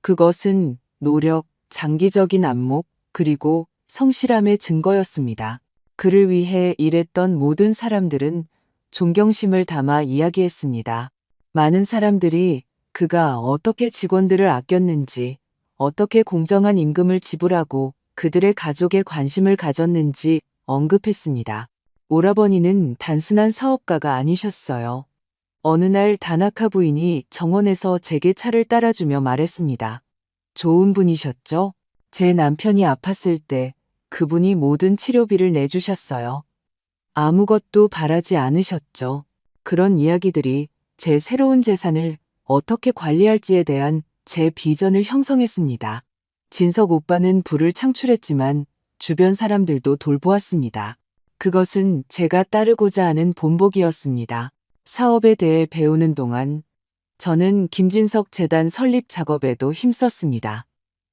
그것은 노력, 장기적인 안목, 그리고 성실함의 증거였습니다. 그를 위해 일했던 모든 사람들은 존경심을 담아 이야기했습니다. 많은 사람들이 그가 어떻게 직원들을 아꼈는지, 어떻게 공정한 임금을 지불하고 그들의 가족에 관심을 가졌는지 언급했습니다. 오라버니는 단순한 사업가가 아니셨어요. 어느 날 다나카 부인이 정원에서 제게 차를 따라주며 말했습니다. 좋은 분이셨죠? 제 남편이 아팠을 때 그분이 모든 치료비를 내주셨어요. 아무것도 바라지 않으셨죠. 그런 이야기들이 제 새로운 재산을 어떻게 관리할지에 대한 제 비전을 형성했습니다. 진석 오빠는 부를 창출했지만 주변 사람들도 돌보았습니다. 그것은 제가 따르고자 하는 본보기였습니다. 사업에 대해 배우는 동안 저는 김진석 재단 설립 작업에도 힘썼습니다.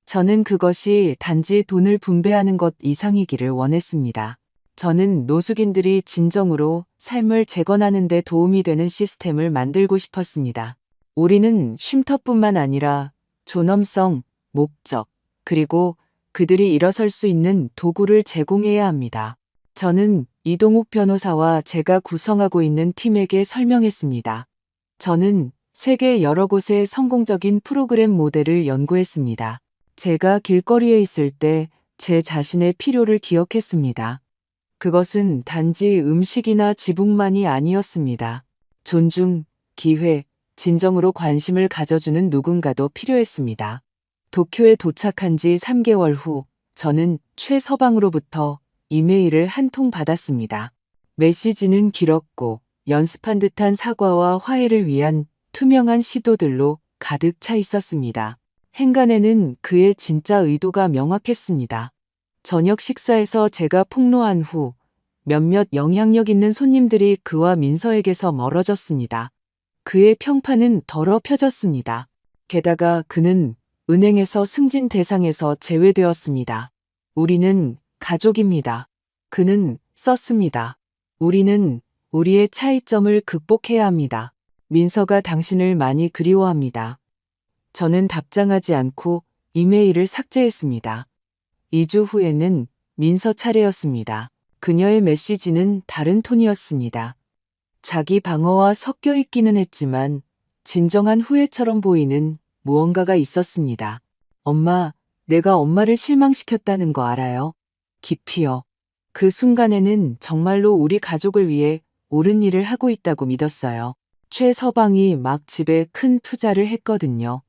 저는 그것이 단지 돈을 분배하는 것 이상이기를 원했습니다. 저는 노숙인들이 진정으로 삶을 재건하는 데 도움이 되는 시스템을 만들고 싶었습니다. 우리는 쉼터뿐만 아니라 존엄성, 목적, 그리고 그들이 일어설 수 있는 도구를 제공해야 합니다. 저는 이동욱 변호사와 제가 구성하고 있는 팀에게 설명했습니다. 저는 세계 여러 곳의 성공적인 프로그램 모델을 연구했습니다. 제가 길거리에 있을 때 제 자신의 필요를 기억했습니다. 그것은 단지 음식이나 지붕만이 아니었습니다. 존중, 기회, 진정으로 관심을 가져주는 누군가도 필요했습니다. 도쿄에 도착한 지 3개월 후 저는 최서방으로부터 이메일을 한 통 받았습니다. 메시지는 길었고 연습한 듯한 사과와 화해를 위한 투명한 시도들로 가득 차 있었습니다. 행간에는 그의 진짜 의도가 명확했습니다. 저녁 식사에서 제가 폭로한 후 몇몇 영향력 있는 손님들이 그와 민서에게서 멀어졌습니다. 그의 평판은 더럽혀졌습니다. 게다가 그는 은행에서 승진 대상에서 제외되었습니다. 우리는 가족입니다. 그는 썼습니다. 우리는 우리의 차이점을 극복해야 합니다. 민서가 당신을 많이 그리워합니다. 저는 답장하지 않고 이메일을 삭제했습니다. 2주 후에는 민서 차례였습니다. 그녀의 메시지는 다른 톤이었습니다. 자기 방어와 섞여 있기는 했지만 진정한 후회처럼 보이는 무언가가 있었습니다. 엄마, 내가 엄마를 실망시켰다는 거 알아요? 깊이요. 그 순간에는 정말로 우리 가족을 위해 옳은 일을 하고 있다고 믿었어요. 최 서방이 막 집에 큰 투자를 했거든요.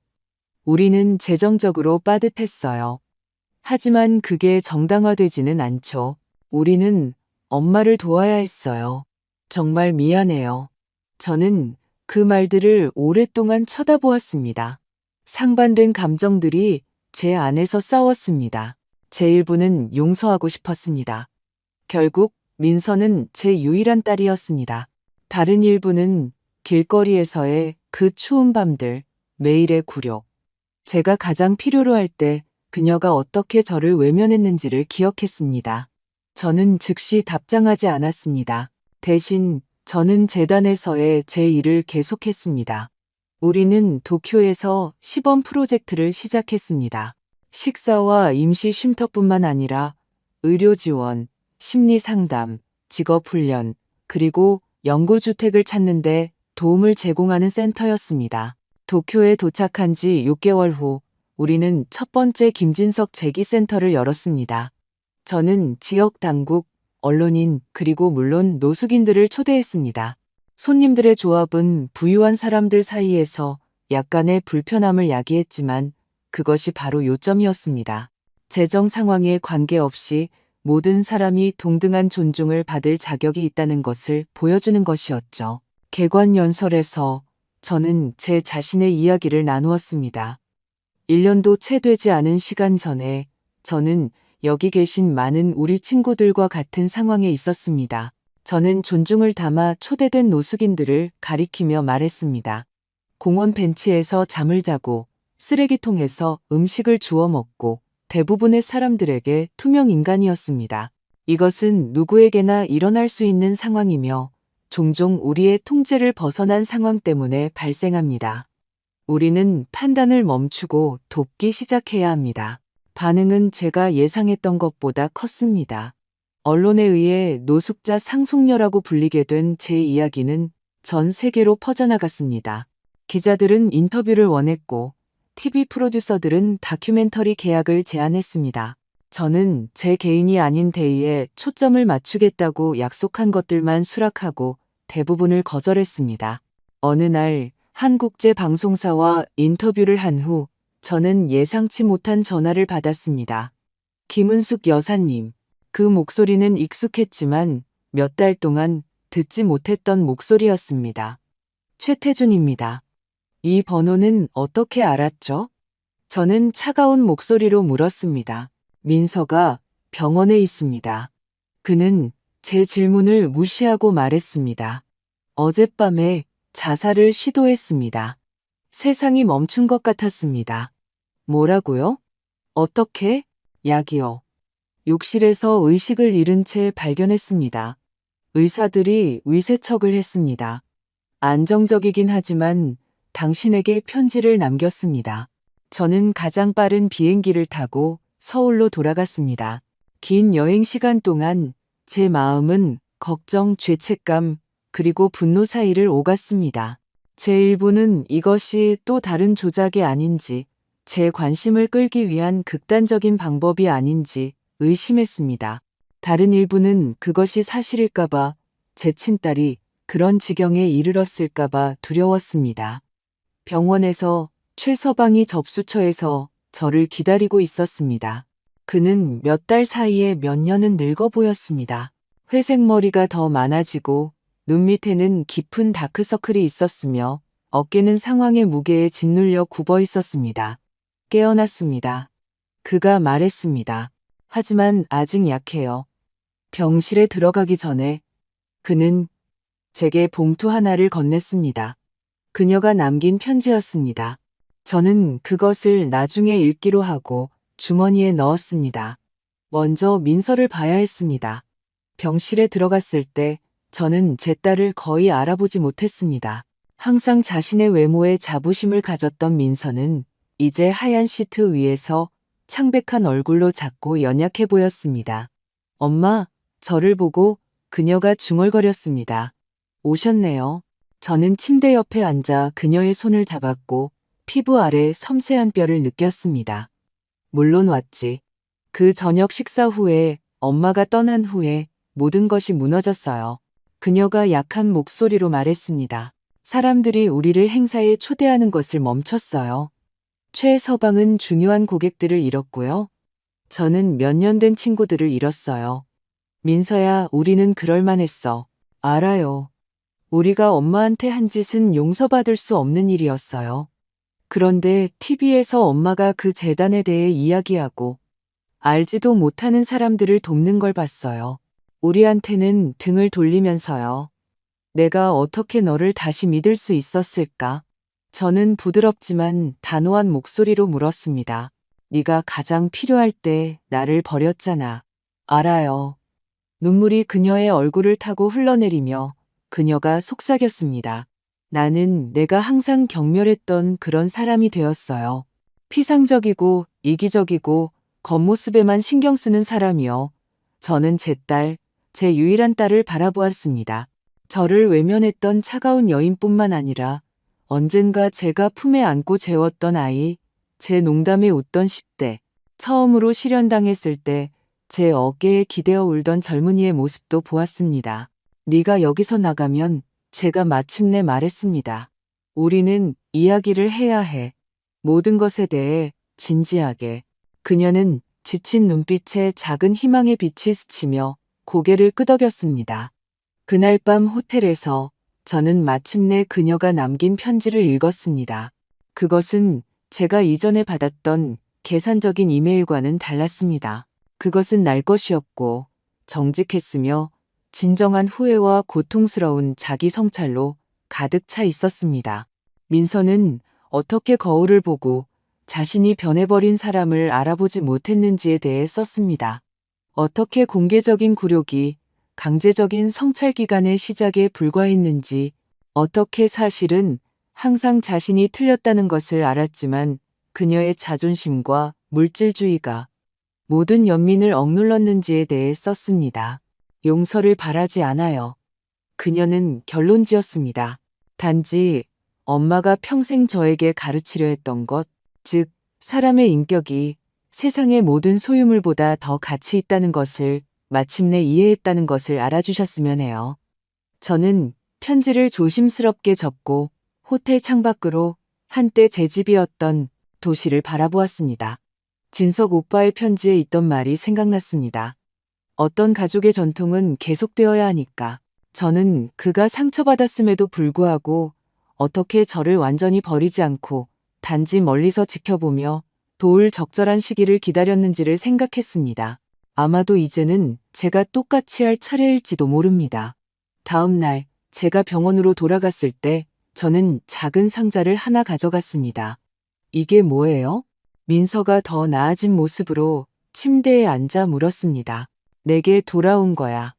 우리는 재정적으로 빠듯했어요. 하지만 그게 정당화되지는 않죠. 우리는 엄마를 도와야 했어요. 정말 미안해요. 저는 그 말들을 오랫동안 쳐다보았습니다. 상반된 감정들이 제 안에서 싸웠습니다. 제 일부는 용서하고 싶었습니다. 결국 민서는 제 유일한 딸이었습니다. 다른 일부는 길거리에서의 그 추운 밤들, 매일의 굴욕. 제가 가장 필요로 할 때 그녀가 어떻게 저를 외면했는지를 기억했습니다. 저는 즉시 답장하지 않았습니다. 대신 저는 재단에서의 제 일을 계속했습니다. 우리는 도쿄에서 시범 프로젝트를 시작했습니다. 식사와 임시 쉼터뿐만 아니라 의료 지원, 심리 상담, 직업 훈련, 그리고 연구주택을 찾는데 도움을 제공하는 센터였습니다. 도쿄에 도착한 지 6개월 후 우리는 첫 번째 김진석 재기센터를 열었습니다. 저는 지역 당국, 언론인, 그리고 물론 노숙인들을 초대했습니다. 손님들의 조합은 부유한 사람들 사이에서 약간의 불편함을 야기했지만 그것이 바로 요점이었습니다. 재정 상황에 관계없이 모든 사람이 동등한 존중을 받을 자격이 있다는 것을 보여주는 것이었죠. 개관연설에서 저는 제 자신의 이야기를 나누었습니다. 1년도 채 되지 않은 시간 전에 저는 여기 계신 많은 우리 친구들과 같은 상황에 있었습니다. 저는 존중을 담아 초대된 노숙인들을 가리키며 말했습니다. 공원 벤치에서 잠을 자고 쓰레기통에서 음식을 주워 먹고 대부분의 사람들에게 투명 인간이었습니다. 이것은 누구에게나 일어날 수 있는 상황이며 종종 우리의 통제를 벗어난 상황 때문에 발생합니다. 우리는 판단을 멈추고 돕기 시작해야 합니다. 반응은 제가 예상했던 것보다 컸습니다. 언론에 의해 노숙자 상속녀라고 불리게 된 제 이야기는 전 세계로 퍼져나갔습니다. 기자들은 인터뷰를 원했고 TV 프로듀서들은 다큐멘터리 계약을 제안했습니다. 저는 제 개인이 아닌 대의에 초점을 맞추겠다고 약속한 것들만 수락하고 대부분을 거절했습니다. 어느 날 한 국제 방송사와 인터뷰를 한 후 저는 예상치 못한 전화를 받았습니다. 김은숙 여사님. 그 목소리는 익숙했지만 몇 달 동안 듣지 못했던 목소리였습니다. 최태준입니다. 이 번호는 어떻게 알았죠? 저는 차가운 목소리로 물었습니다. 민서가 병원에 있습니다. 그는 제 질문을 무시하고 말했습니다. 어젯밤에 자살을 시도했습니다. 세상이 멈춘 것 같았습니다. 뭐라고요? 어떻게? 약이요. 욕실에서 의식을 잃은 채 발견했습니다. 의사들이 위세척을 했습니다. 안정적이긴 하지만 당신에게 편지를 남겼습니다. 저는 가장 빠른 비행기를 타고 서울로 돌아갔습니다. 긴 여행 시간 동안 제 마음은 걱정, 죄책감, 그리고 분노 사이를 오갔습니다. 제 일부는 이것이 또 다른 조작이 아닌지, 제 관심을 끌기 위한 극단적인 방법이 아닌지 의심했습니다. 다른 일부는 그것이 사실일까봐, 제 친딸이 그런 지경에 이르렀을까봐 두려웠습니다. 병원에서 최서방이 접수처에서 저를 기다리고 있었습니다. 그는 몇 달 사이에 몇 년은 늙어 보였습니다. 회색 머리가 더 많아지고 눈 밑에는 깊은 다크서클이 있었으며 어깨는 상황의 무게에 짓눌려 굽어 있었습니다. 깨어났습니다. 그가 말했습니다. 하지만 아직 약해요. 병실에 들어가기 전에 그는 제게 봉투 하나를 건넸습니다. 그녀가 남긴 편지였습니다. 저는 그것을 나중에 읽기로 하고 주머니에 넣었습니다. 먼저 민서를 봐야 했습니다. 병실에 들어갔을 때 저는 제 딸을 거의 알아보지 못했습니다. 항상 자신의 외모에 자부심을 가졌던 민서는 이제 하얀 시트 위에서 창백한 얼굴로 작고 연약해 보였습니다. 엄마, 저를 보고 그녀가 중얼거렸습니다. 오셨네요. 저는 침대 옆에 앉아 그녀의 손을 잡았고 피부 아래 섬세한 뼈를 느꼈습니다. 물론 왔지. 그 저녁 식사 후에 엄마가 떠난 후에 모든 것이 무너졌어요. 그녀가 약한 목소리로 말했습니다. 사람들이 우리를 행사에 초대하는 것을 멈췄어요. 최 서방은 중요한 고객들을 잃었고요. 저는 몇 년 된 친구들을 잃었어요. 민서야, 우리는 그럴만했어. 알아요. 우리가 엄마한테 한 짓은 용서받을 수 없는 일이었어요. 그런데 TV에서 엄마가 그 재단에 대해 이야기하고 알지도 못하는 사람들을 돕는 걸 봤어요. 우리한테는 등을 돌리면서요. 내가 어떻게 너를 다시 믿을 수 있었을까? 저는 부드럽지만 단호한 목소리로 물었습니다. 네가 가장 필요할 때 나를 버렸잖아. 알아요. 눈물이 그녀의 얼굴을 타고 흘러내리며 그녀가 속삭였습니다. 나는 내가 항상 경멸했던 그런 사람이 되었어요. 피상적이고 이기적이고 겉모습에만 신경 쓰는 사람이요. 저는 제 딸, 제 유일한 딸을 바라보았습니다. 저를 외면했던 차가운 여인뿐만 아니라 언젠가 제가 품에 안고 재웠던 아이, 제 농담에 웃던 10대, 처음으로 실연당했을 때 제 어깨에 기대어 울던 젊은이의 모습도 보았습니다. 네가 여기서 나가면 제가 마침내 말했습니다. 우리는 이야기를 해야 해. 모든 것에 대해 진지하게. 그녀는 지친 눈빛에 작은 희망의 빛이 스치며 고개를 끄덕였습니다. 그날 밤 호텔에서 저는 마침내 그녀가 남긴 편지를 읽었습니다. 그것은 제가 이전에 받았던 계산적인 이메일과는 달랐습니다. 그것은 날 것이었고 정직했으며 진정한 후회와 고통스러운 자기 성찰로 가득 차 있었습니다. 민서는 어떻게 거울을 보고 자신이 변해버린 사람을 알아보지 못했는지에 대해 썼습니다. 어떻게 공개적인 굴욕이 강제적인 성찰 기간의 시작에 불과했는지, 어떻게 사실은 항상 자신이 틀렸다는 것을 알았지만 그녀의 자존심과 물질주의가 모든 연민을 억눌렀는지에 대해 썼습니다. 용서를 바라지 않아요. 그녀는 결론 지었습니다. 단지 엄마가 평생 저에게 가르치려 했던 것, 즉 사람의 인격이 세상의 모든 소유물보다 더 가치 있다는 것을 마침내 이해했다는 것을 알아주셨으면 해요. 저는 편지를 조심스럽게 접고 호텔 창밖으로 한때 제 집이었던 도시를 바라보았습니다. 진석 오빠의 편지에 있던 말이 생각났습니다. 어떤 가족의 전통은 계속되어야 하니까. 저는 그가 상처받았음에도 불구하고 어떻게 저를 완전히 버리지 않고 단지 멀리서 지켜보며 도울 적절한 시기를 기다렸는지를 생각했습니다. 아마도 이제는 제가 똑같이 할 차례일지도 모릅니다. 다음 날 제가 병원으로 돌아갔을 때 저는 작은 상자를 하나 가져갔습니다. 이게 뭐예요? 민서가 더 나아진 모습으로 침대에 앉아 물었습니다. 내게 돌아온 거야.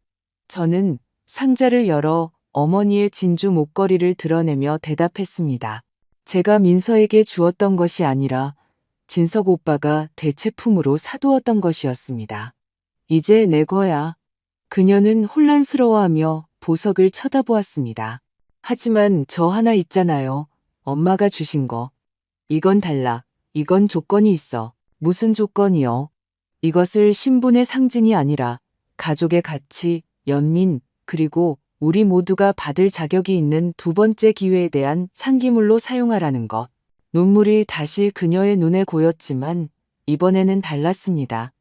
저는 상자를 열어 어머니의 진주 목걸이를 드러내며 대답했습니다. 제가 민서에게 주었던 것이 아니라 진석 오빠가 대체품으로 사두었던 것이었습니다. 이제 내 거야. 그녀는 혼란스러워하며 보석을 쳐다보았습니다. 하지만 저 하나 있잖아요. 엄마가 주신 거. 이건 달라. 이건 조건이 있어. 무슨 조건이요? 이것을 신분의 상징이 아니라 가족의 가치, 연민, 그리고 우리 모두가 받을 자격이 있는 두 번째 기회에 대한 상기물로 사용하라는 것. 눈물이 다시 그녀의 눈에 고였지만 이번에는 달랐습니다.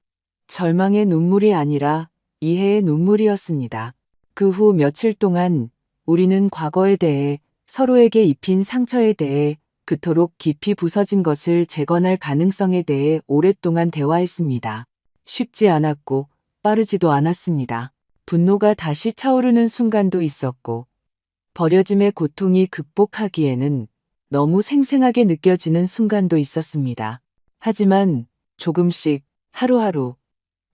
절망의 눈물이 아니라 이해의 눈물이었습니다. 그 후 며칠 동안 우리는 과거에 대해, 서로에게 입힌 상처에 대해, 그토록 깊이 부서진 것을 재건할 가능성에 대해 오랫동안 대화했습니다. 쉽지 않았고 빠르지도 않았습니다. 분노가 다시 차오르는 순간도 있었고 버려짐의 고통이 극복하기에는 너무 생생하게 느껴지는 순간도 있었습니다. 하지만 조금씩 하루하루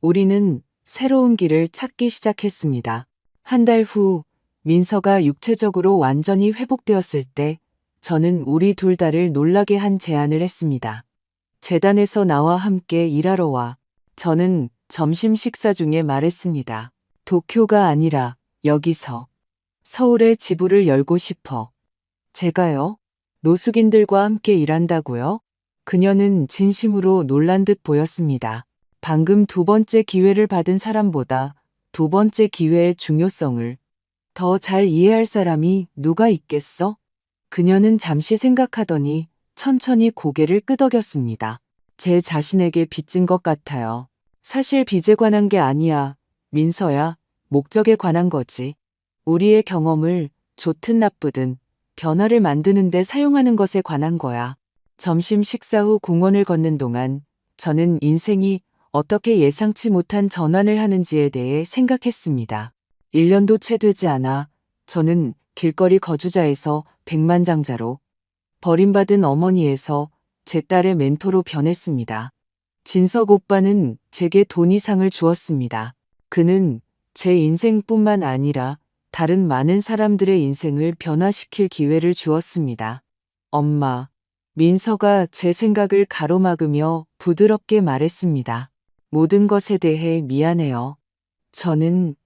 우리는 새로운 길을 찾기 시작했습니다. 한 달 후 민서가 육체적으로 완전히 회복되었을 때 저는 우리 둘 다를 놀라게 한 제안을 했습니다. 재단에서 나와 함께 일하러 와. 저는 점심 식사 중에 말했습니다. 도쿄가 아니라 여기서 서울에 지부를 열고 싶어. 제가요? 노숙인들과 함께 일한다고요? 그녀는 진심으로 놀란 듯 보였습니다. 방금 두 번째 기회를 받은 사람보다 두 번째 기회의 중요성을 더 잘 이해할 사람이 누가 있겠어? 그녀는 잠시 생각하더니 천천히 고개를 끄덕였습니다. 제 자신에게 빚진 것 같아요. 사실 빚에 관한 게 아니야. 민서야, 목적에 관한 거지. 우리의 경험을 좋든 나쁘든 변화를 만드는 데 사용하는 것에 관한 거야. 점심 식사 후 공원을 걷는 동안 저는 인생이 어떻게 예상치 못한 전환을 하는지에 대해 생각했습니다. 1년도 채 되지 않아 저는 길거리 거주자에서 백만장자로, 버림받은 어머니에서 제 딸의 멘토로 변했습니다. 진석 오빠는 제게 돈 이상을 주었습니다. 그는 제 인생뿐만 아니라 다른 많은 사람들의 인생을 변화시킬 기회를 주었습니다. 엄마, 민서가 제 생각을 가로막으며 부드럽게 말했습니다. 모든 것에 대해 미안해요. 저는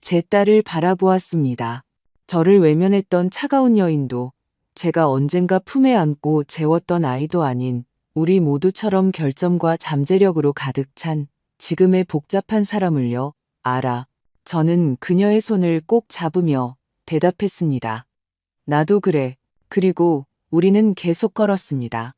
제 딸을 바라보았습니다. 저를 외면했던 차가운 여인도, 제가 언젠가 품에 안고 재웠던 아이도 아닌 우리 모두처럼 결점과 잠재력으로 가득 찬 지금의 복잡한 사람을요, 알아. 저는 그녀의 손을 꼭 잡으며 대답했습니다. 나도 그래. 그리고 우리는 계속 걸었습니다.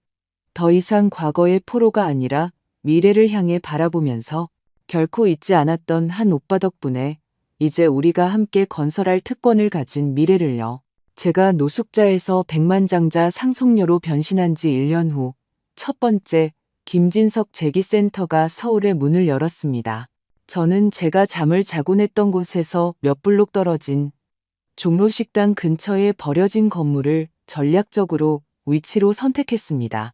더 이상 과거의 포로가 아니라 미래를 향해 바라보면서 결코 잊지 않았던 한 오빠 덕분에 이제 우리가 함께 건설할 특권을 가진 미래를요. 제가 노숙자에서 백만장자 상속녀로 변신한 지 1년 후 첫 번째 김진석 재기센터가 서울에 문을 열었습니다. 저는 제가 잠을 자곤 했던 곳에서 몇 블록 떨어진 종로식당 근처에 버려진 건물을 전략적으로 위치로 선택했습니다.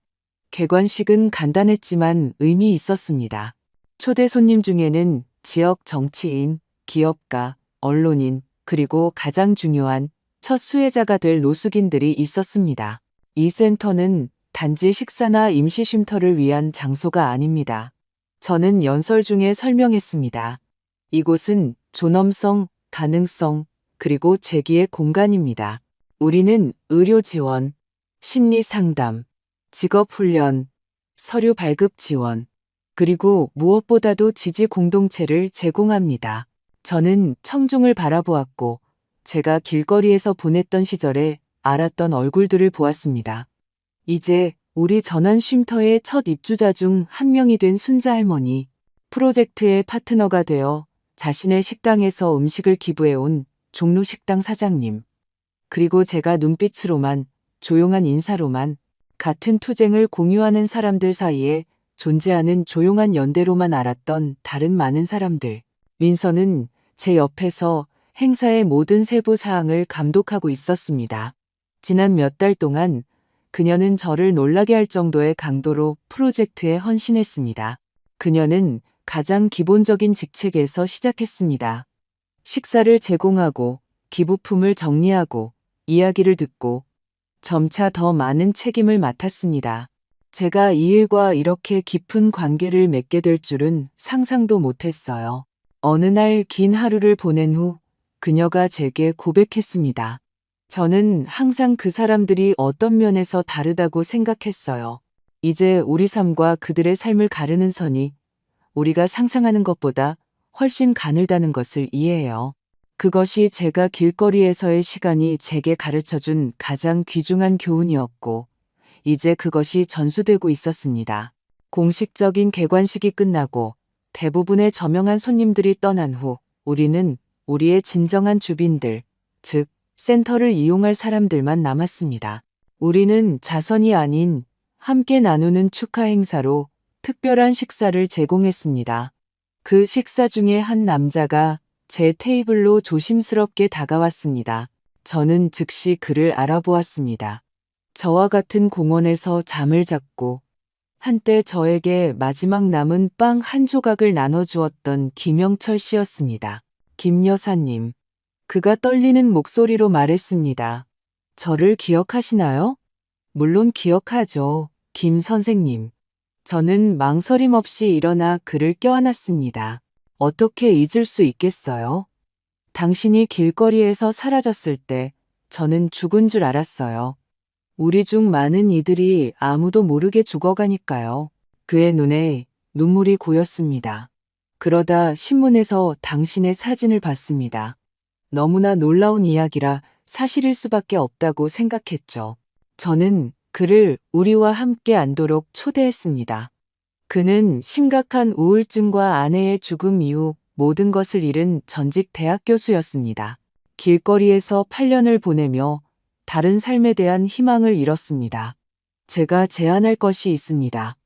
개관식은 간단했지만 의미 있었습니다. 초대 손님 중에는 지역 정치인, 기업가, 언론인, 그리고 가장 중요한 첫 수혜자가 될 노숙인들이 있었습니다. 이 센터는 단지 식사나 임시 쉼터를 위한 장소가 아닙니다. 저는 연설 중에 설명했습니다. 이곳은 존엄성, 가능성, 그리고 재기의 공간입니다. 우리는 의료 지원, 심리 상담, 직업 훈련, 서류 발급 지원, 그리고 무엇보다도 지지 공동체를 제공합니다. 저는 청중을 바라보았고 제가 길거리에서 보냈던 시절에 알았던 얼굴들을 보았습니다. 이제 우리 전원 쉼터의 첫 입주자 중 한 명이 된 순자 할머니, 프로젝트의 파트너가 되어 자신의 식당에서 음식을 기부해온 종로식당 사장님, 그리고 제가 눈빛으로만, 조용한 인사로만, 같은 투쟁을 공유하는 사람들 사이에 존재하는 조용한 연대로만 알았던 다른 많은 사람들. 민서는 제 옆에서 행사의 모든 세부 사항을 감독하고 있었습니다. 지난 몇 달 동안 그녀는 저를 놀라게 할 정도의 강도로 프로젝트에 헌신했습니다. 그녀는 가장 기본적인 직책에서 시작했습니다. 식사를 제공하고, 기부품을 정리하고, 이야기를 듣고, 점차 더 많은 책임을 맡았습니다. 제가 이 일과 이렇게 깊은 관계를 맺게 될 줄은 상상도 못했어요. 어느 날 긴 하루를 보낸 후 그녀가 제게 고백했습니다. 저는 항상 그 사람들이 어떤 면에서 다르다고 생각했어요. 이제 우리 삶과 그들의 삶을 가르는 선이 우리가 상상하는 것보다 훨씬 가늘다는 것을 이해해요. 그것이 제가 길거리에서의 시간이 제게 가르쳐준 가장 귀중한 교훈이었고, 이제 그것이 전수되고 있었습니다. 공식적인 개관식이 끝나고 대부분의 저명한 손님들이 떠난 후 우리는 우리의 진정한 주빈들, 즉 센터를 이용할 사람들만 남았습니다. 우리는 자선이 아닌 함께 나누는 축하 행사로 특별한 식사를 제공했습니다. 그 식사 중에 한 남자가 제 테이블로 조심스럽게 다가왔습니다. 저는 즉시 그를 알아보았습니다. 저와 같은 공원에서 잠을 잤고 한때 저에게 마지막 남은 빵 한 조각을 나눠주었던 김영철 씨였습니다. 김 여사님. 그가 떨리는 목소리로 말했습니다. 저를 기억하시나요? 물론 기억하죠. 김 선생님. 저는 망설임 없이 일어나 그를 껴안았습니다. 어떻게 잊을 수 있겠어요? 당신이 길거리에서 사라졌을 때 저는 죽은 줄 알았어요. 우리 중 많은 이들이 아무도 모르게 죽어가니까요. 그의 눈에 눈물이 고였습니다. 그러다 신문에서 당신의 사진을 봤습니다. 너무나 놀라운 이야기라 사실일 수밖에 없다고 생각했죠. 저는 그를 우리와 함께 앉도록 초대했습니다. 그는 심각한 우울증과 아내의 죽음 이후 모든 것을 잃은 전직 대학 교수였습니다. 길거리에서 8년을 보내며 다른 삶에 대한 희망을 잃었습니다. 제가 제안할 것이 있습니다.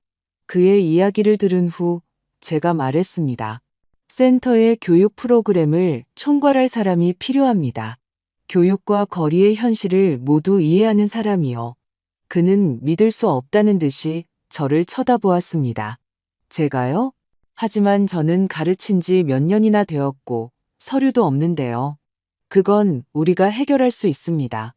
그의 이야기를 들은 후 제가 말했습니다. 센터의 교육 프로그램을 총괄할 사람이 필요합니다. 교육과 거리의 현실을 모두 이해하는 사람이요. 그는 믿을 수 없다는 듯이 저를 쳐다보았습니다. 제가요? 하지만 저는 가르친 지 몇 년이나 되었고 서류도 없는데요. 그건 우리가 해결할 수 있습니다.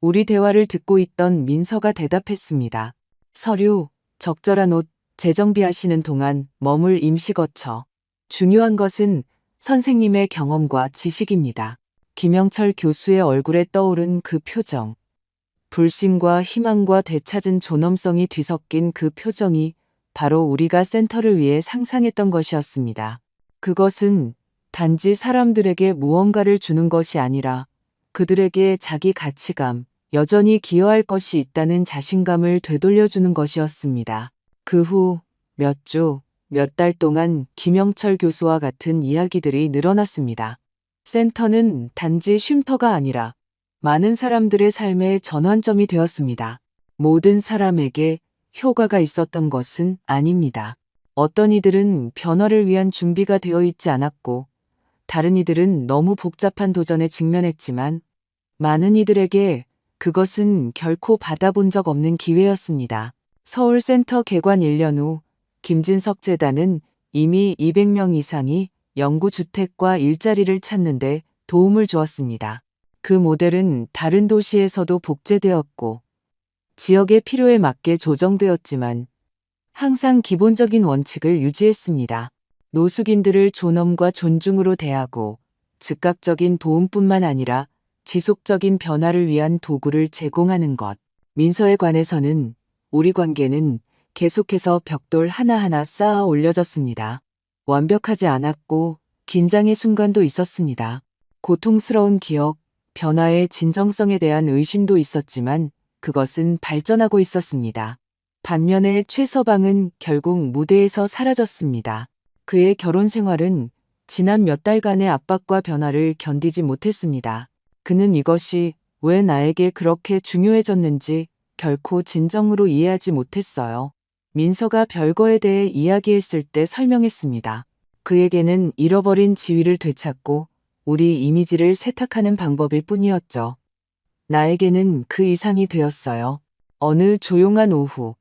우리 대화를 듣고 있던 민서가 대답했습니다. 서류, 적절한 옷, 재정비하시는 동안 머물 임시거처. 중요한 것은 선생님의 경험과 지식입니다. 김영철 교수의 얼굴에 떠오른 그 표정. 불신과 희망과 되찾은 존엄성이 뒤섞인 그 표정이 바로 우리가 센터를 위해 상상했던 것이었습니다. 그것은 단지 사람들에게 무언가를 주는 것이 아니라 그들에게 자기 가치감, 여전히 기여할 것이 있다는 자신감을 되돌려주는 것이었습니다. 그 후 몇 주, 몇 달 동안 김영철 교수와 같은 이야기들이 늘어났습니다. 센터는 단지 쉼터가 아니라 많은 사람들의 삶의 전환점이 되었습니다. 모든 사람에게 효과가 있었던 것은 아닙니다. 어떤 이들은 변화를 위한 준비가 되어 있지 않았고, 다른 이들은 너무 복잡한 도전에 직면했지만, 많은 이들에게 그것은 결코 받아본 적 없는 기회였습니다. 서울센터 개관 1년 후 김진석 재단은 이미 200명 이상이 영구주택과 일자리를 찾는데 도움을 주었습니다. 그 모델은 다른 도시에서도 복제되었고 지역의 필요에 맞게 조정되었지만 항상 기본적인 원칙을 유지했습니다. 노숙인들을 존엄과 존중으로 대하고 즉각적인 도움뿐만 아니라 지속적인 변화를 위한 도구를 제공하는 것. 민서에 관해서는 우리 관계는 계속해서 벽돌 하나하나 쌓아 올려졌습니다. 완벽하지 않았고 긴장의 순간도 있었습니다. 고통스러운 기억, 변화의 진정성에 대한 의심도 있었지만 그것은 발전하고 있었습니다. 반면에 최서방은 결국 무대에서 사라졌습니다. 그의 결혼 생활은 지난 몇 달간의 압박과 변화를 견디지 못했습니다. 그는 이것이 왜 나에게 그렇게 중요해졌는지 결코 진정으로 이해하지 못했어요. 민서가 별거에 대해 이야기했을 때 설명했습니다. 그에게는 잃어버린 지위를 되찾고 우리 이미지를 세탁하는 방법일 뿐이었죠. 나에게는 그 이상이 되었어요. 어느 조용한 오후,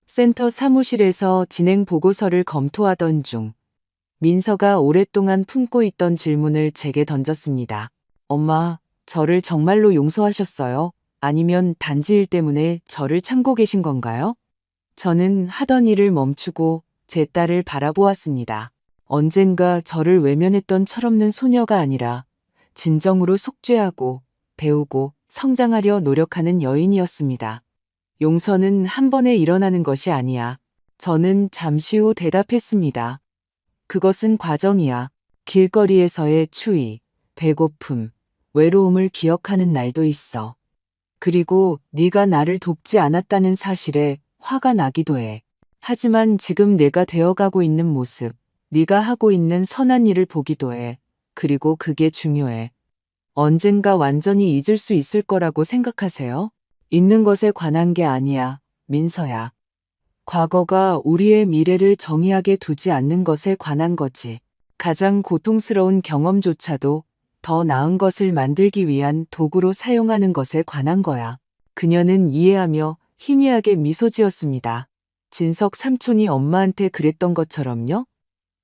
센터 사무실에서 진행 보고서를 검토하던 중, 민서가 오랫동안 품고 있던 질문을 제게 던졌습니다. 엄마, 저를 정말로 용서하셨어요? 아니면 단지 일 때문에 저를 참고 계신 건가요? 저는 하던 일을 멈추고 제 딸을 바라보았습니다. 언젠가 저를 외면했던 철없는 소녀가 아니라 진정으로 속죄하고 배우고 성장하려 노력하는 여인이었습니다. 용서는 한 번에 일어나는 것이 아니야. 저는 잠시 후 대답했습니다. 그것은 과정이야. 길거리에서의 추위, 배고픔, 외로움을 기억하는 날도 있어. 그리고 네가 나를 돕지 않았다는 사실에 화가 나기도 해. 하지만 지금 내가 되어가고 있는 모습, 네가 하고 있는 선한 일을 보기도 해. 그리고 그게 중요해. 언젠가 완전히 잊을 수 있을 거라고 생각하세요? 잊는 것에 관한 게 아니야, 민서야. 과거가 우리의 미래를 정의하게 두지 않는 것에 관한 거지. 가장 고통스러운 경험조차도 더 나은 것을 만들기 위한 도구로 사용하는 것에 관한 거야. 그녀는 이해하며 희미하게 미소 지었습니다. 진석 삼촌이 엄마한테 그랬던 것처럼요?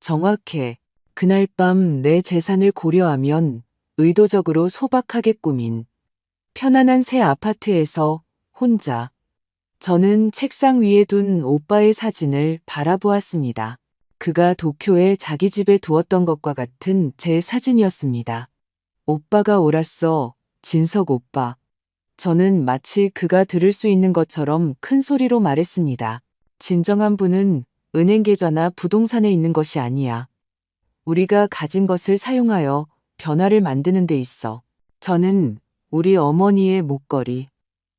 정확해. 그날 밤 내 재산을 고려하면 의도적으로 소박하게 꾸민 편안한 새 아파트에서 혼자 저는 책상 위에 둔 오빠의 사진을 바라보았습니다. 그가 도쿄에 자기 집에 두었던 것과 같은 제 사진이었습니다. 오빠가 옳았어, 진석 오빠. 저는 마치 그가 들을 수 있는 것처럼 큰 소리로 말했습니다. 진정한 부는 은행 계좌나 부동산에 있는 것이 아니야. 우리가 가진 것을 사용하여 변화를 만드는 데 있어. 저는 우리 어머니의 목걸이,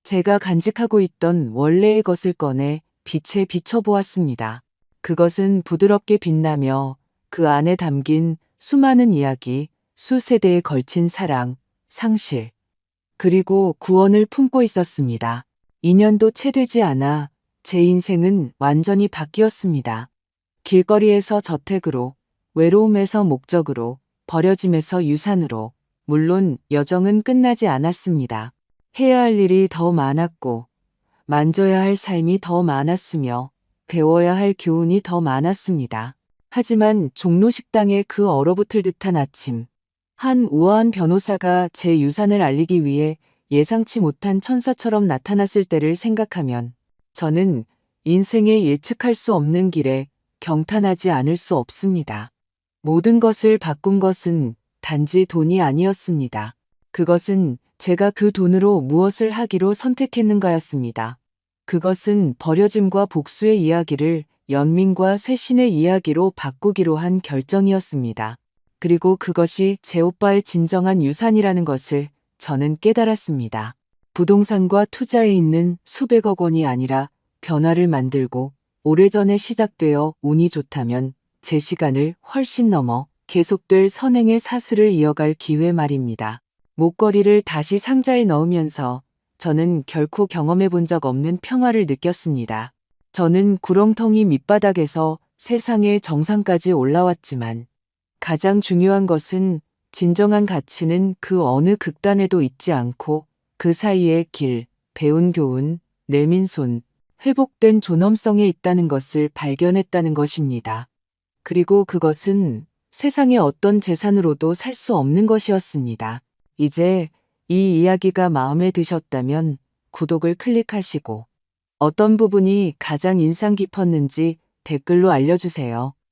제가 간직하고 있던 원래의 것을 꺼내 빛에 비춰보았습니다. 그것은 부드럽게 빛나며 그 안에 담긴 수많은 이야기, 수세대에 걸친 사랑, 상실, 그리고 구원을 품고 있었습니다. 2년도 채 되지 않아 제 인생은 완전히 바뀌었습니다. 길거리에서 저택으로, 외로움에서 목적으로, 버려짐에서 유산으로. 물론 여정은 끝나지 않았습니다. 해야 할 일이 더 많았고, 만져야 할 삶이 더 많았으며, 배워야 할 교훈이 더 많았습니다. 하지만 종로식당의 그 얼어붙을 듯한 아침, 한 우아한 변호사가 제 유산을 알리기 위해 예상치 못한 천사처럼 나타났을 때를 생각하면 저는 인생의 예측할 수 없는 길에 경탄하지 않을 수 없습니다. 모든 것을 바꾼 것은 단지 돈이 아니었습니다. 그것은 제가 그 돈으로 무엇을 하기로 선택했는가였습니다. 그것은 버려짐과 복수의 이야기를 연민과 쇄신의 이야기로 바꾸기로 한 결정이었습니다. 그리고 그것이 제 오빠의 진정한 유산이라는 것을 저는 깨달았습니다. 부동산과 투자에 있는 수백억 원이 아니라 변화를 만들고 오래전에 시작되어 운이 좋다면 제 시간을 훨씬 넘어 계속될 선행의 사슬을 이어갈 기회 말입니다. 목걸이를 다시 상자에 넣으면서 저는 결코 경험해 본 적 없는 평화를 느꼈습니다. 저는 구렁텅이 밑바닥에서 세상의 정상까지 올라왔지만 가장 중요한 것은 진정한 가치는 그 어느 극단에도 있지 않고 그 사이의 길, 배운 교훈, 내민 손, 회복된 존엄성에 있다는 것을 발견했다는 것입니다. 그리고 그것은 세상의 어떤 재산으로도 살 수 없는 것이었습니다. 이제 이 이야기가 마음에 드셨다면 구독을 클릭하시고 어떤 부분이 가장 인상 깊었는지 댓글로 알려주세요.